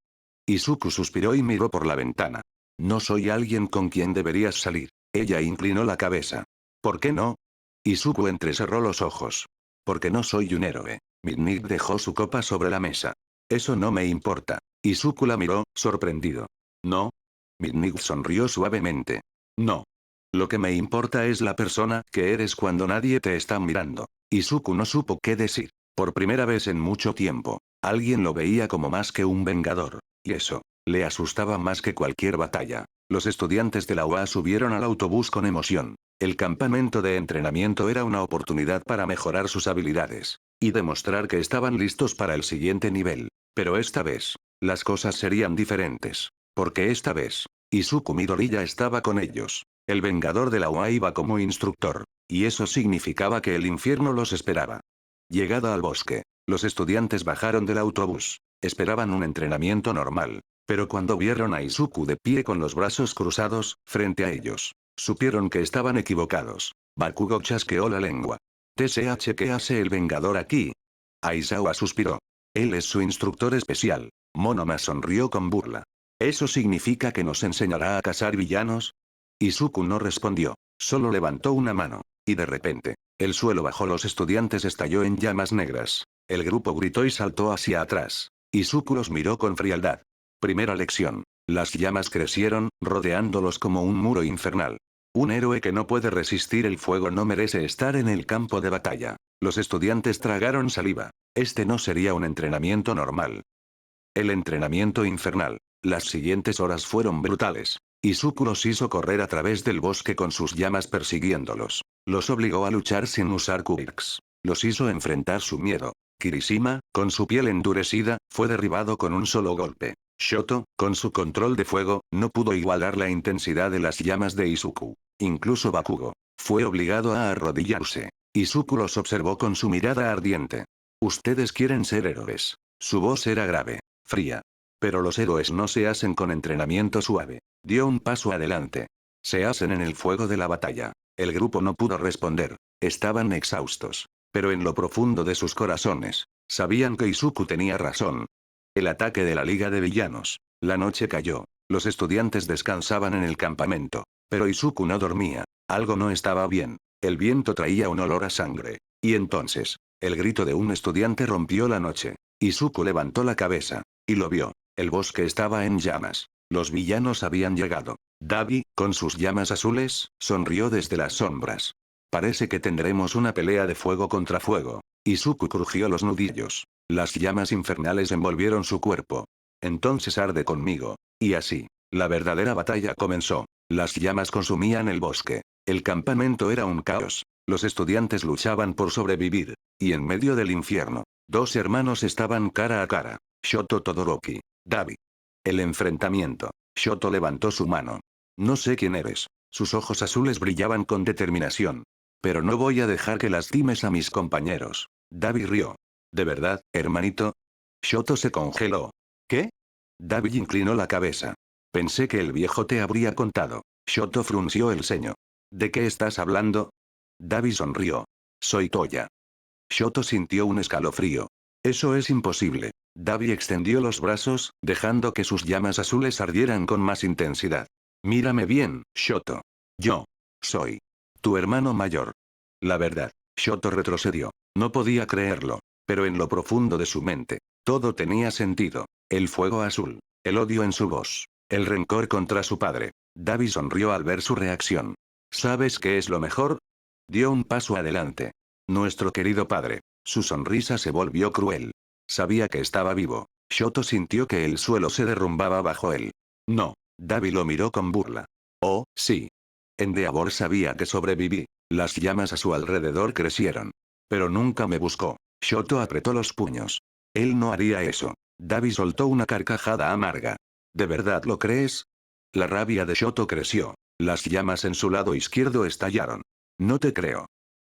Speaker 2: Izuku suspiró y miró por la ventana. No soy alguien con quien deberías salir. Ella inclinó la cabeza. ¿Por qué no? Izuku entrecerró los ojos. Porque no soy un héroe. Midnight dejó su copa sobre la mesa. Eso no me importa. Izuku la miró, sorprendido. ¿No? Midnight sonrió suavemente. No. Lo que me importa es la persona que eres cuando nadie te está mirando. Izuku no supo qué decir. Por primera vez en mucho tiempo, alguien lo veía como más que un vengador. Y eso, le asustaba más que cualquier batalla. Los estudiantes de la UA subieron al autobús con emoción. El campamento de entrenamiento era una oportunidad para mejorar sus habilidades. Y demostrar que estaban listos para el siguiente nivel. Pero esta vez, las cosas serían diferentes. Porque esta vez, Izuku Midoriya estaba con ellos. El vengador de la UA iba como instructor. Y eso significaba que el infierno los esperaba. Llegada al bosque, los estudiantes bajaron del autobús. Esperaban un entrenamiento normal. Pero cuando vieron a Izuku de pie con los brazos cruzados, frente a ellos, supieron que estaban equivocados. Bakugo chasqueó la lengua. TSH, ¿qué hace el vengador aquí? Aizawa suspiró. Él es su instructor especial. Monoma sonrió con burla. ¿Eso significa que nos enseñará a cazar villanos? Izuku no respondió. Solo levantó una mano. Y de repente, el suelo bajo los estudiantes estalló en llamas negras. El grupo gritó y saltó hacia atrás. Izuku los miró con frialdad. Primera lección. Las llamas crecieron, rodeándolos como un muro infernal. Un héroe que no puede resistir el fuego no merece estar en el campo de batalla. Los estudiantes tragaron saliva. Este no sería un entrenamiento normal. El entrenamiento infernal. Las siguientes horas fueron brutales. Izuku los hizo correr a través del bosque con sus llamas persiguiéndolos. Los obligó a luchar sin usar quirks. Los hizo enfrentar su miedo. Kirishima, con su piel endurecida, fue derribado con un solo golpe. Shoto, con su control de fuego, no pudo igualar la intensidad de las llamas de Izuku. Incluso Bakugo fue obligado a arrodillarse. Izuku los observó con su mirada ardiente. Ustedes quieren ser héroes. Su voz era grave, fría. Pero los héroes no se hacen con entrenamiento suave. Dio un paso adelante. Se hacen en el fuego de la batalla. El grupo no pudo responder. Estaban exhaustos. Pero en lo profundo de sus corazones, sabían que Izuku tenía razón. El ataque de la Liga de Villanos. La noche cayó. Los estudiantes descansaban en el campamento. Pero Izuku no dormía. Algo no estaba bien. El viento traía un olor a sangre. Y entonces, el grito de un estudiante rompió la noche. Izuku levantó la cabeza. Y lo vio. El bosque estaba en llamas. Los villanos habían llegado. Dabi, con sus llamas azules, sonrió desde las sombras. Parece que tendremos una pelea de fuego contra fuego. Izuku crujió los nudillos. Las llamas infernales envolvieron su cuerpo. Entonces arde conmigo. Y así, la verdadera batalla comenzó. Las llamas consumían el bosque. El campamento era un caos. Los estudiantes luchaban por sobrevivir. Y en medio del infierno, dos hermanos estaban cara a cara. Shoto Todoroki. Dabi. El enfrentamiento. Shoto levantó su mano. No sé quién eres. Sus ojos azules brillaban con determinación. Pero no voy a dejar que lastimes a mis compañeros. Dabi rió. ¿De verdad, hermanito? Shoto se congeló. ¿Qué? Dabi inclinó la cabeza. Pensé que el viejo te habría contado. Shoto frunció el ceño. ¿De qué estás hablando? Dabi sonrió. Soy Toya. Shoto sintió un escalofrío. Eso es imposible. Dabi extendió los brazos, dejando que sus llamas azules ardieran con más intensidad. Mírame bien, Shoto. Yo soy tu hermano mayor. La verdad. Shoto retrocedió. No podía creerlo. Pero en lo profundo de su mente, todo tenía sentido. El fuego azul. El odio en su voz. El rencor contra su padre. Dabi sonrió al ver su reacción. ¿Sabes qué es lo mejor? Dio un paso adelante. Nuestro querido padre. Su sonrisa se volvió cruel. Sabía que estaba vivo. Shoto sintió que el suelo se derrumbaba bajo él. No. Dabi lo miró con burla. Oh, sí. Endeavor sabía que sobreviví. Las llamas a su alrededor crecieron. Pero nunca me buscó. Shoto apretó los puños. Él no haría eso. Dabi soltó una carcajada amarga. ¿De verdad lo crees? La rabia de Shoto creció. Las llamas en su lado izquierdo estallaron. No te creo.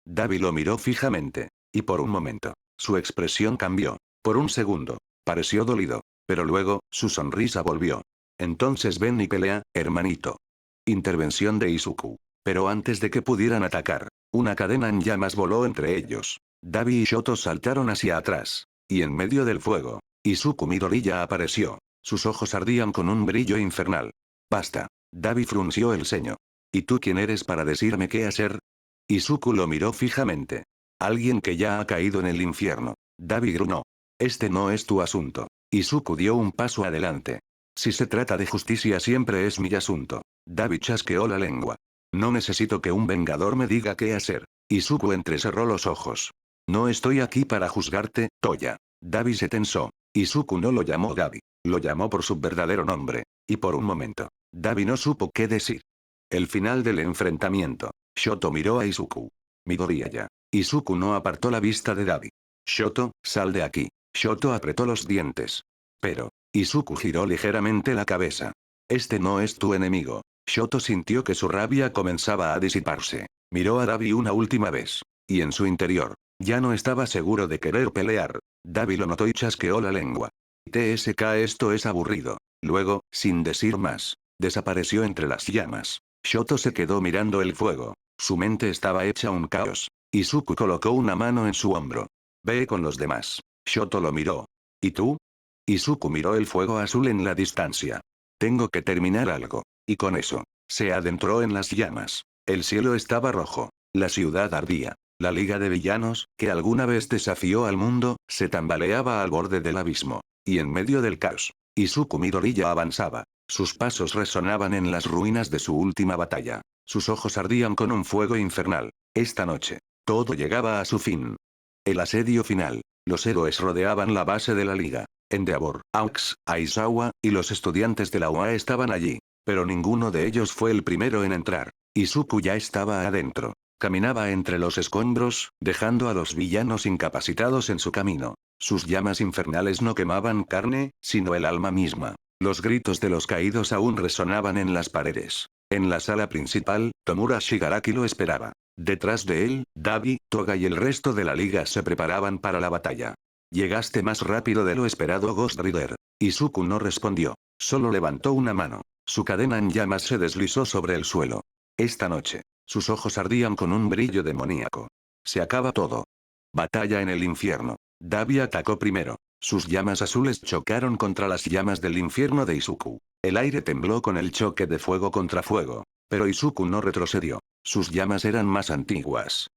Speaker 2: Dabi lo miró fijamente. Y por un momento, su expresión cambió. Por un segundo, pareció dolido. Pero luego, su sonrisa volvió. Entonces ven y pelea, hermanito. Intervención de Izuku. Pero antes de que pudieran atacar, una cadena en llamas voló entre ellos. Dabi y Shoto saltaron hacia atrás. Y en medio del fuego, Izuku Midoriya apareció. Sus ojos ardían con un brillo infernal. Basta. Dabi frunció el ceño. ¿Y tú quién eres para decirme qué hacer? Izuku lo miró fijamente. Alguien que ya ha caído en el infierno. Dabi grunó. Este no es tu asunto. Izuku dio un paso adelante. Si se trata de justicia siempre es mi asunto. Dabi chasqueó la lengua. No necesito que un vengador me diga qué hacer. Izuku entrecerró los ojos. No estoy aquí para juzgarte, Toya. Dabi se tensó. Izuku no lo llamó Dabi. Lo llamó por su verdadero nombre. Y por un momento, Dabi no supo qué decir. El final del enfrentamiento. Shoto miró a Izuku. Midoriya. Izuku no apartó la vista de Dabi. Shoto, sal de aquí. Shoto apretó los dientes. Pero, Izuku giró ligeramente la cabeza. Este no es tu enemigo. Shoto sintió que su rabia comenzaba a disiparse. Miró a Dabi una última vez. Y en su interior, ya no estaba seguro de querer pelear. Dabi lo notó y chasqueó la lengua. TSK, esto es aburrido. Luego, sin decir más, desapareció entre las llamas. Shoto se quedó mirando el fuego. Su mente estaba hecha un caos. Izuku colocó una mano en su hombro. Ve con los demás. Shoto lo miró. ¿Y tú? Izuku miró el fuego azul en la distancia. Tengo que terminar algo. Y con eso, se adentró en las llamas. El cielo estaba rojo. La ciudad ardía. La Liga de Villanos, que alguna vez desafió al mundo, se tambaleaba al borde del abismo. Y en medio del caos, Izuku Midoriya avanzaba. Sus pasos resonaban en las ruinas de su última batalla. Sus ojos ardían con un fuego infernal. Esta noche, todo llegaba a su fin. El asedio final. Los héroes rodeaban la base de la Liga. Endeavor, Aux, Aizawa, y los estudiantes de la UA estaban allí. Pero ninguno de ellos fue el primero en entrar. Izuku ya estaba adentro. Caminaba entre los escombros, dejando a los villanos incapacitados en su camino. Sus llamas infernales no quemaban carne, sino el alma misma. Los gritos de los caídos aún resonaban en las paredes. En la sala principal, Tomura Shigaraki lo esperaba. Detrás de él, Dabi, Toga y el resto de la liga se preparaban para la batalla. Llegaste más rápido de lo esperado, Ghost Rider. Izuku no respondió. Solo levantó una mano. Su cadena en llamas se deslizó sobre el suelo. Esta noche, sus ojos ardían con un brillo demoníaco. Se acaba todo. Batalla en el infierno. Dabi atacó primero. Sus llamas azules chocaron contra las llamas del infierno de Izuku. El aire tembló con el choque de fuego contra fuego. Pero Izuku no retrocedió. Sus llamas eran más antiguas.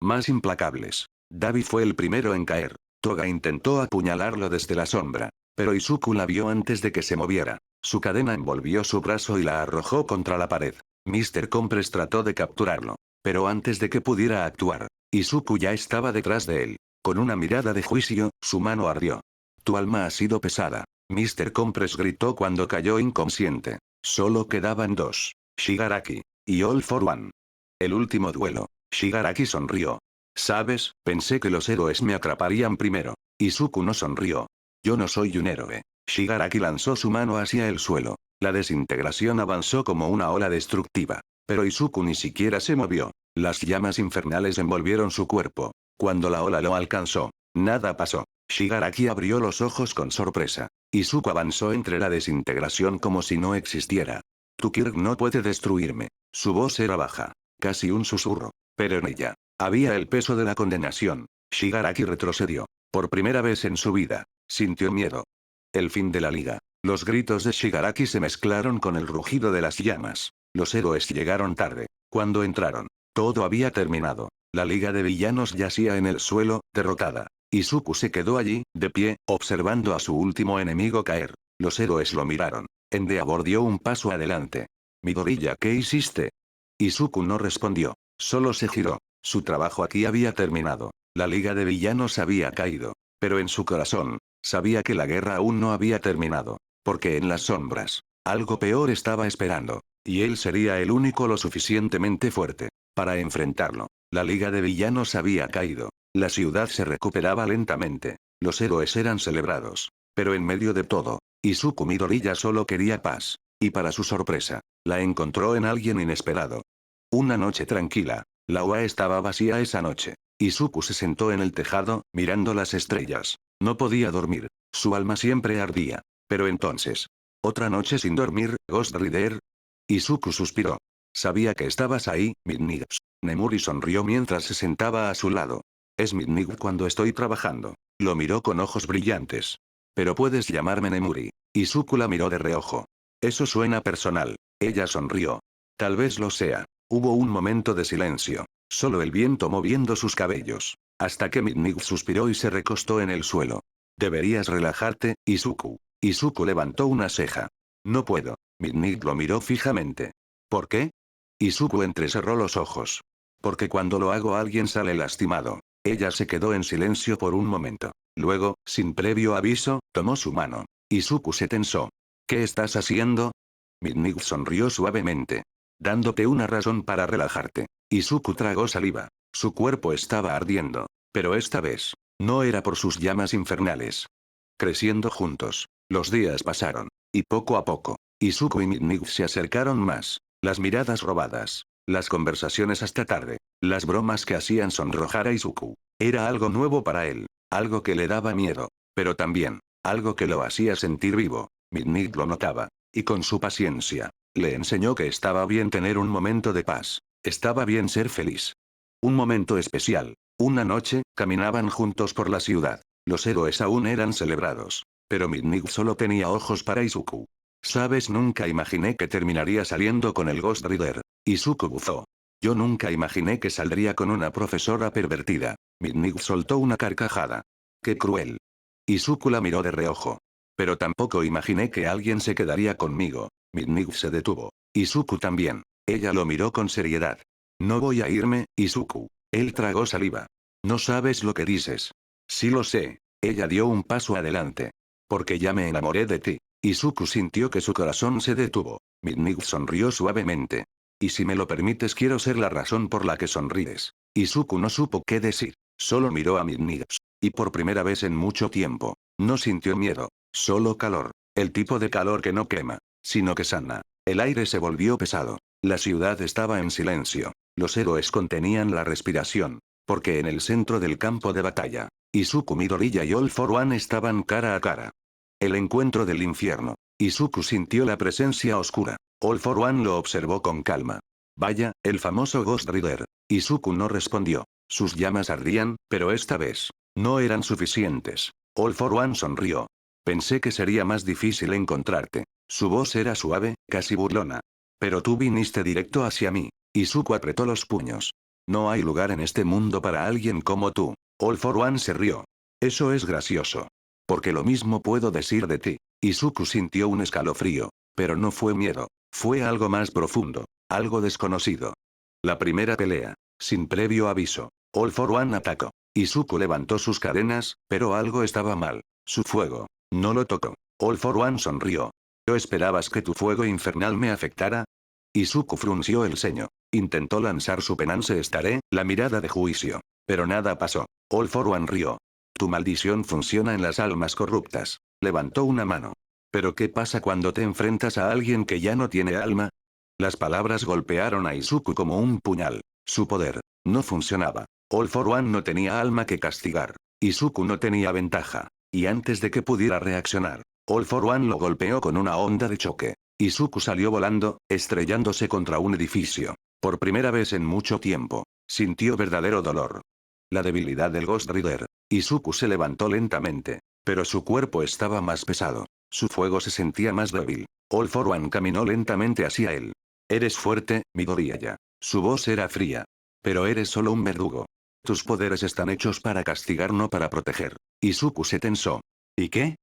Speaker 2: Más implacables. Dabi fue el primero en caer. Toga intentó apuñalarlo desde la sombra. Pero Izuku la vio antes de que se moviera. Su cadena envolvió su brazo y la arrojó contra la pared. Mr. Compres trató de capturarlo. Pero antes de que pudiera actuar, Izuku ya estaba detrás de él. Con una mirada de juicio, su mano ardió. Tu alma ha sido pesada. Mr. Compres gritó cuando cayó inconsciente. Solo quedaban dos. Shigaraki. Y All for One. El último duelo. Shigaraki sonrió. ¿Sabes? Pensé que los héroes me atraparían primero. Izuku no sonrió. Yo no soy un héroe. Shigaraki lanzó su mano hacia el suelo. La desintegración avanzó como una ola destructiva. Pero Izuku ni siquiera se movió. Las llamas infernales envolvieron su cuerpo. Cuando la ola lo alcanzó, nada pasó. Shigaraki abrió los ojos con sorpresa. Izuku avanzó entre la desintegración como si no existiera. Tu Kirk no puede destruirme. Su voz era baja. Casi un susurro. Pero en ella había el peso de la condenación. Shigaraki retrocedió. Por primera vez en su vida, sintió miedo. El fin de la liga. Los gritos de Shigaraki se mezclaron con el rugido de las llamas. Los héroes llegaron tarde. Cuando entraron, todo había terminado. La liga de villanos yacía en el suelo, derrotada. Izuku se quedó allí, de pie, observando a su último enemigo caer. Los héroes lo miraron. Endeavor dio un paso adelante. Midoriya, ¿qué hiciste? Izuku no respondió. Solo se giró. Su trabajo aquí había terminado. La liga de villanos había caído. Pero en su corazón, sabía que la guerra aún no había terminado. Porque en las sombras, algo peor estaba esperando. Y él sería el único lo suficientemente fuerte para enfrentarlo. La liga de villanos había caído. La ciudad se recuperaba lentamente. Los héroes eran celebrados. Pero en medio de todo, Izuku Midoriya solo quería paz. Y para su sorpresa, la encontró en alguien inesperado. Una noche tranquila. La UA estaba vacía esa noche. Izuku se sentó en el tejado, mirando las estrellas. No podía dormir. Su alma siempre ardía. Pero entonces. Otra noche sin dormir, Ghost Rider. Izuku suspiró. Sabía que estabas ahí, Midnight. Nemuri sonrió mientras se sentaba a su lado. Es Midnight cuando estoy trabajando. Lo miró con ojos brillantes. Pero puedes llamarme Nemuri. Izuku la miró de reojo. Eso suena personal. Ella sonrió. Tal vez lo sea. Hubo un momento de silencio. Solo el viento moviendo sus cabellos. Hasta que Midnight suspiró y se recostó en el suelo. Deberías relajarte, Izuku. Izuku levantó una ceja. No puedo. Midnight lo miró fijamente. ¿Por qué? Izuku entrecerró los ojos. Porque cuando lo hago alguien sale lastimado. Ella se quedó en silencio por un momento. Luego, sin previo aviso, tomó su mano. Izuku se tensó. ¿Qué estás haciendo? Midnight sonrió suavemente. Dándote una razón para relajarte. Izuku tragó saliva. Su cuerpo estaba ardiendo. Pero esta vez, no era por sus llamas infernales. Creciendo juntos, los días pasaron. Y poco a poco, Izuku y Midnight se acercaron más. Las miradas robadas. Las conversaciones hasta tarde. Las bromas que hacían sonrojar a Izuku. Era algo nuevo para él. Algo que le daba miedo. Pero también, algo que lo hacía sentir vivo. Midnight lo notaba. Y con su paciencia, le enseñó que estaba bien tener un momento de paz. Estaba bien ser feliz. Un momento especial. Una noche, caminaban juntos por la ciudad. Los héroes aún eran celebrados. Pero Midnight solo tenía ojos para Izuku. Sabes, nunca imaginé que terminaría saliendo con el Ghost Rider. Izuku bufó. Yo nunca imaginé que saldría con una profesora pervertida. Midnight soltó una carcajada. ¡Qué cruel! Izuku la miró de reojo. Pero tampoco imaginé que alguien se quedaría conmigo. Midnight se detuvo. Izuku también. Ella lo miró con seriedad. No voy a irme, Izuku. Él tragó saliva. No sabes lo que dices. Sí lo sé. Ella dio un paso adelante. Porque ya me enamoré de ti. Izuku sintió que su corazón se detuvo. Midnight sonrió suavemente. Y si me lo permites, quiero ser la razón por la que sonríes. Izuku no supo qué decir. Solo miró a Midnight. Y por primera vez en mucho tiempo, no sintió miedo. Solo calor. El tipo de calor que no quema, sino que sana. El aire se volvió pesado. La ciudad estaba en silencio. Los héroes contenían la respiración. Porque en el centro del campo de batalla, Izuku Midoriya y All for One estaban cara a cara. El encuentro del infierno. Izuku sintió la presencia oscura. All for One lo observó con calma. Vaya, el famoso Ghost Rider. Izuku no respondió. Sus llamas ardían, pero esta vez no eran suficientes. All for One sonrió. Pensé que sería más difícil encontrarte. Su voz era suave, casi burlona. Pero tú viniste directo hacia mí. Izuku apretó los puños. No hay lugar en este mundo para alguien como tú. All for One se rió. Eso es gracioso. Porque lo mismo puedo decir de ti. Izuku sintió un escalofrío. Pero no fue miedo. Fue algo más profundo. Algo desconocido. La primera pelea. Sin previo aviso. All for One atacó. Izuku levantó sus cadenas, pero algo estaba mal. Su fuego. No lo tocó. All for One sonrió. ¿No esperabas que tu fuego infernal me afectara? Izuku frunció el ceño. Intentó lanzar su penance estaré, la mirada de juicio. Pero nada pasó. All for One rió. Tu maldición funciona en las almas corruptas. Levantó una mano. ¿Pero qué pasa cuando te enfrentas a alguien que ya no tiene alma? Las palabras golpearon a Izuku como un puñal. Su poder no funcionaba. All for One no tenía alma que castigar. Izuku no tenía ventaja. Y antes de que pudiera reaccionar, All for One lo golpeó con una onda de choque. Izuku salió volando, estrellándose contra un edificio. Por primera vez en mucho tiempo, sintió verdadero dolor. La debilidad del Ghost Rider. Izuku se levantó lentamente. Pero su cuerpo estaba más pesado. Su fuego se sentía más débil. All for One caminó lentamente hacia él. Eres fuerte, Midoriya. Su voz era fría. Pero eres solo un verdugo. Tus poderes están hechos para castigar, no para proteger. Izuku se tensó. ¿Y qué?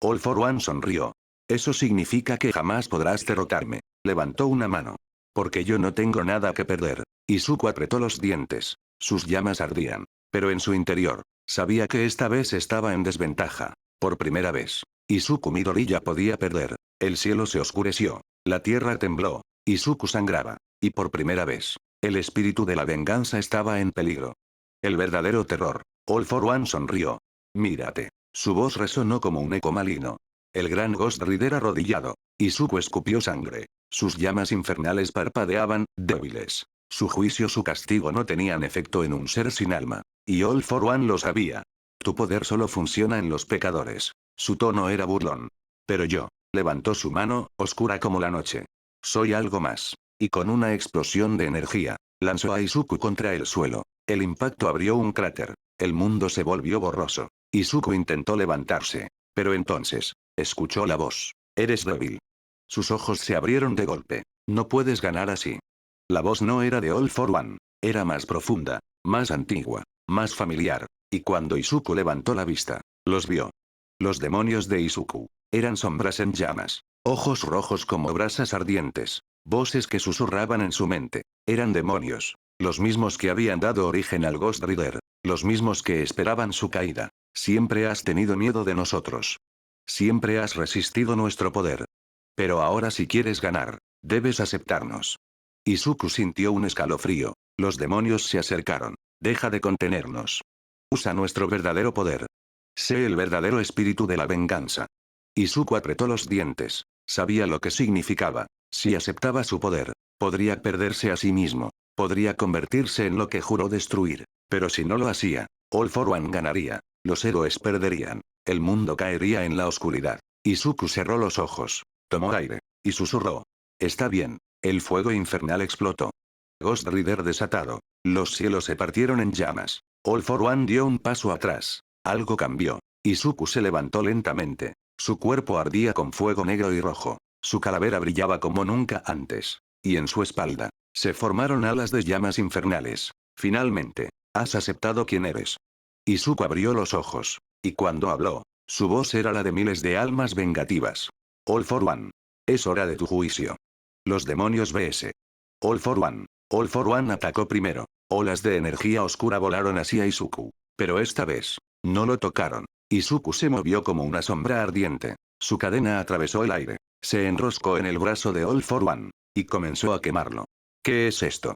Speaker 2: All for One sonrió. Eso significa que jamás podrás derrotarme. Levantó una mano. Porque yo no tengo nada que perder. Izuku apretó los dientes. Sus llamas ardían. Pero en su interior, sabía que esta vez estaba en desventaja. Por primera vez, Izuku Midoriya podía perder. El cielo se oscureció. La tierra tembló. Izuku sangraba. Y por primera vez, el espíritu de la venganza estaba en peligro. El verdadero terror. All for One sonrió. Mírate. Su voz resonó como un eco maligno. El gran Ghost Rider arrodillado. Izuku escupió sangre. Sus llamas infernales parpadeaban, débiles. Su juicio, su castigo no tenían efecto en un ser sin alma. Y All for One lo sabía. Tu poder solo funciona en los pecadores. Su tono era burlón. Pero yo. Levantó su mano, oscura como la noche. Soy algo más. Y con una explosión de energía, lanzó a Izuku contra el suelo. El impacto abrió un cráter. El mundo se volvió borroso. Izuku intentó levantarse. Pero entonces, escuchó la voz. Eres débil. Sus ojos se abrieron de golpe. No puedes ganar así. La voz no era de All for One. Era más profunda, más antigua, más familiar. Y cuando Izuku levantó la vista, los vio. Los demonios de Izuku. Eran sombras en llamas. Ojos rojos como brasas ardientes. Voces que susurraban en su mente. Eran demonios. Los mismos que habían dado origen al Ghost Rider. Los mismos que esperaban su caída. Siempre has tenido miedo de nosotros. Siempre has resistido nuestro poder. Pero ahora si quieres ganar, debes aceptarnos. Izuku sintió un escalofrío. Los demonios se acercaron. Deja de contenernos. Usa nuestro verdadero poder. Sé el verdadero espíritu de la venganza. Izuku apretó los dientes. Sabía lo que significaba. Si aceptaba su poder, podría perderse a sí mismo. Podría convertirse en lo que juró destruir. Pero si no lo hacía, All for One ganaría. Los héroes perderían. El mundo caería en la oscuridad. Izuku cerró los ojos. Tomó aire. Y susurró. Está bien. El fuego infernal explotó. Ghost Rider desatado. Los cielos se partieron en llamas. All for One dio un paso atrás. Algo cambió. Izuku se levantó lentamente. Su cuerpo ardía con fuego negro y rojo. Su calavera brillaba como nunca antes. Y en su espalda, se formaron alas de llamas infernales. Finalmente, has aceptado quién eres. Izuku abrió los ojos. Y cuando habló, su voz era la de miles de almas vengativas. All for One. Es hora de tu juicio. Los demonios vs. All for One. All for One atacó primero. Olas de energía oscura volaron hacia Izuku. Pero esta vez, no lo tocaron. Izuku se movió como una sombra ardiente. Su cadena atravesó el aire. Se enroscó en el brazo de All for One. Y comenzó a quemarlo. ¿Qué es esto?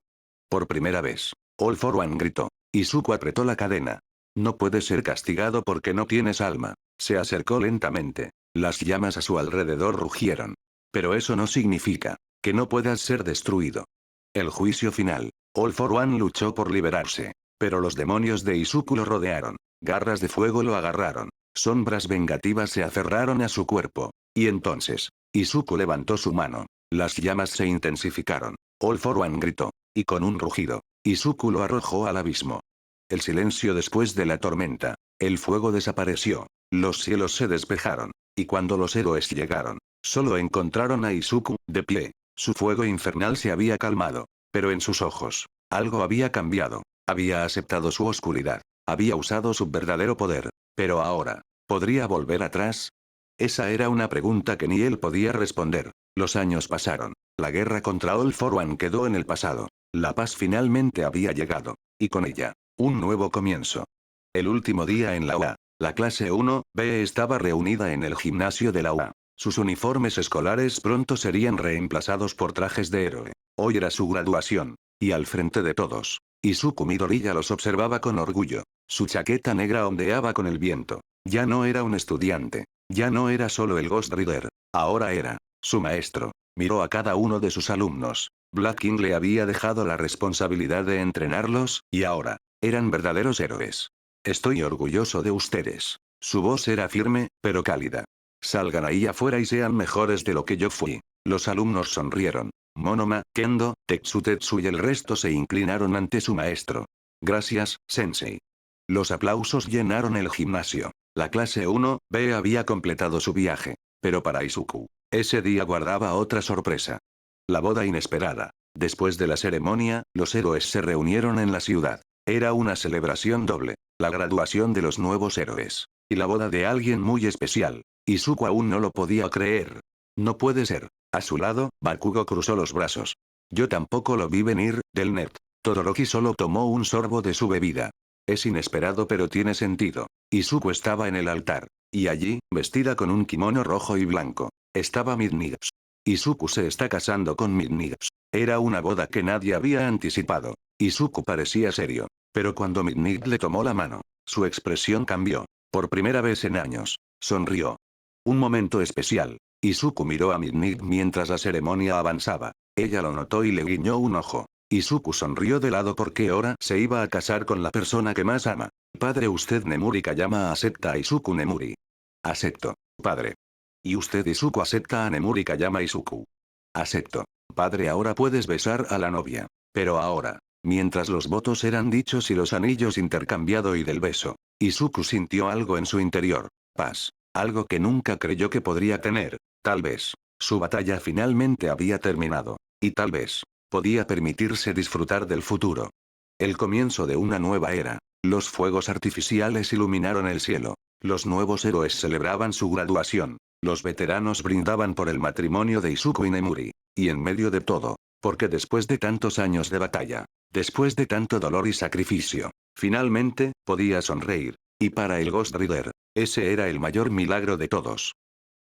Speaker 2: Por primera vez, All for One gritó. Izuku apretó la cadena. No puedes ser castigado porque no tienes alma. Se acercó lentamente. Las llamas a su alrededor rugieron. Pero eso no significa que no puedas ser destruido. El juicio final. All for One luchó por liberarse. Pero los demonios de Izuku lo rodearon. Garras de fuego lo agarraron. Sombras vengativas se aferraron a su cuerpo. Y entonces, Izuku levantó su mano. Las llamas se intensificaron. All for One gritó. Y con un rugido, Izuku lo arrojó al abismo. El silencio después de la tormenta. El fuego desapareció. Los cielos se despejaron. Y cuando los héroes llegaron, solo encontraron a Izuku, de pie. Su fuego infernal se había calmado. Pero en sus ojos, algo había cambiado. Había aceptado su oscuridad. Había usado su verdadero poder. Pero ahora, ¿podría volver atrás? Esa era una pregunta que ni él podía responder. Los años pasaron. La guerra contra All for One quedó en el pasado. La paz finalmente había llegado. Y con ella, un nuevo comienzo. El último día en la UA, la clase 1B estaba reunida en el gimnasio de la UA. Sus uniformes escolares pronto serían reemplazados por trajes de héroe. Hoy era su graduación. Y al frente de todos, Izuku Midoriya los observaba con orgullo. Su chaqueta negra ondeaba con el viento. Ya no era un estudiante. Ya no era solo el Ghost Rider. Ahora era su maestro. Miró a cada uno de sus alumnos. Black King le había dejado la responsabilidad de entrenarlos, y ahora, eran verdaderos héroes. Estoy orgulloso de ustedes. Su voz era firme, pero cálida. Salgan ahí afuera y sean mejores de lo que yo fui. Los alumnos sonrieron. Monoma, Kendo, Tetsu y el resto se inclinaron ante su maestro. Gracias, Sensei. Los aplausos llenaron el gimnasio. La clase 1B había completado su viaje. Pero para Izuku, ese día guardaba otra sorpresa. La boda inesperada. Después de la ceremonia, los héroes se reunieron en la ciudad. Era una celebración doble. La graduación de los nuevos héroes. Y la boda de alguien muy especial. Izuku aún no lo podía creer. No puede ser. A su lado, Bakugo cruzó los brazos. Yo tampoco lo vi venir, del net. Todoroki solo tomó un sorbo de su bebida. Es inesperado pero tiene sentido. Izuku estaba en el altar. Y allí, vestida con un kimono rojo y blanco, estaba Midnight. Izuku se está casando con Midnight. Era una boda que nadie había anticipado. Izuku parecía serio. Pero cuando Midnight le tomó la mano, su expresión cambió. Por primera vez en años, sonrió. Un momento especial. Izuku miró a Midnight mientras la ceremonia avanzaba. Ella lo notó y le guiñó un ojo. Izuku sonrió de lado porque ahora se iba a casar con la persona que más ama. Padre, usted Nemuri Kayama acepta a Izuku Nemuri. Acepto, padre. Y usted Izuku acepta a Nemuri Kayama Izuku. Acepto. Padre, ahora puedes besar a la novia. Pero ahora, mientras los votos eran dichos y los anillos intercambiado y del beso, Izuku sintió algo en su interior. Paz. Algo que nunca creyó que podría tener. Tal vez, su batalla finalmente había terminado. Y tal vez, podía permitirse disfrutar del futuro. El comienzo de una nueva era. Los fuegos artificiales iluminaron el cielo. Los nuevos héroes celebraban su graduación. Los veteranos brindaban por el matrimonio de Izuku y Nemuri. Y en medio de todo, porque después de tantos años de batalla, después de tanto dolor y sacrificio, finalmente, podía sonreír. Y para el Ghost Rider, ese era el mayor milagro de todos.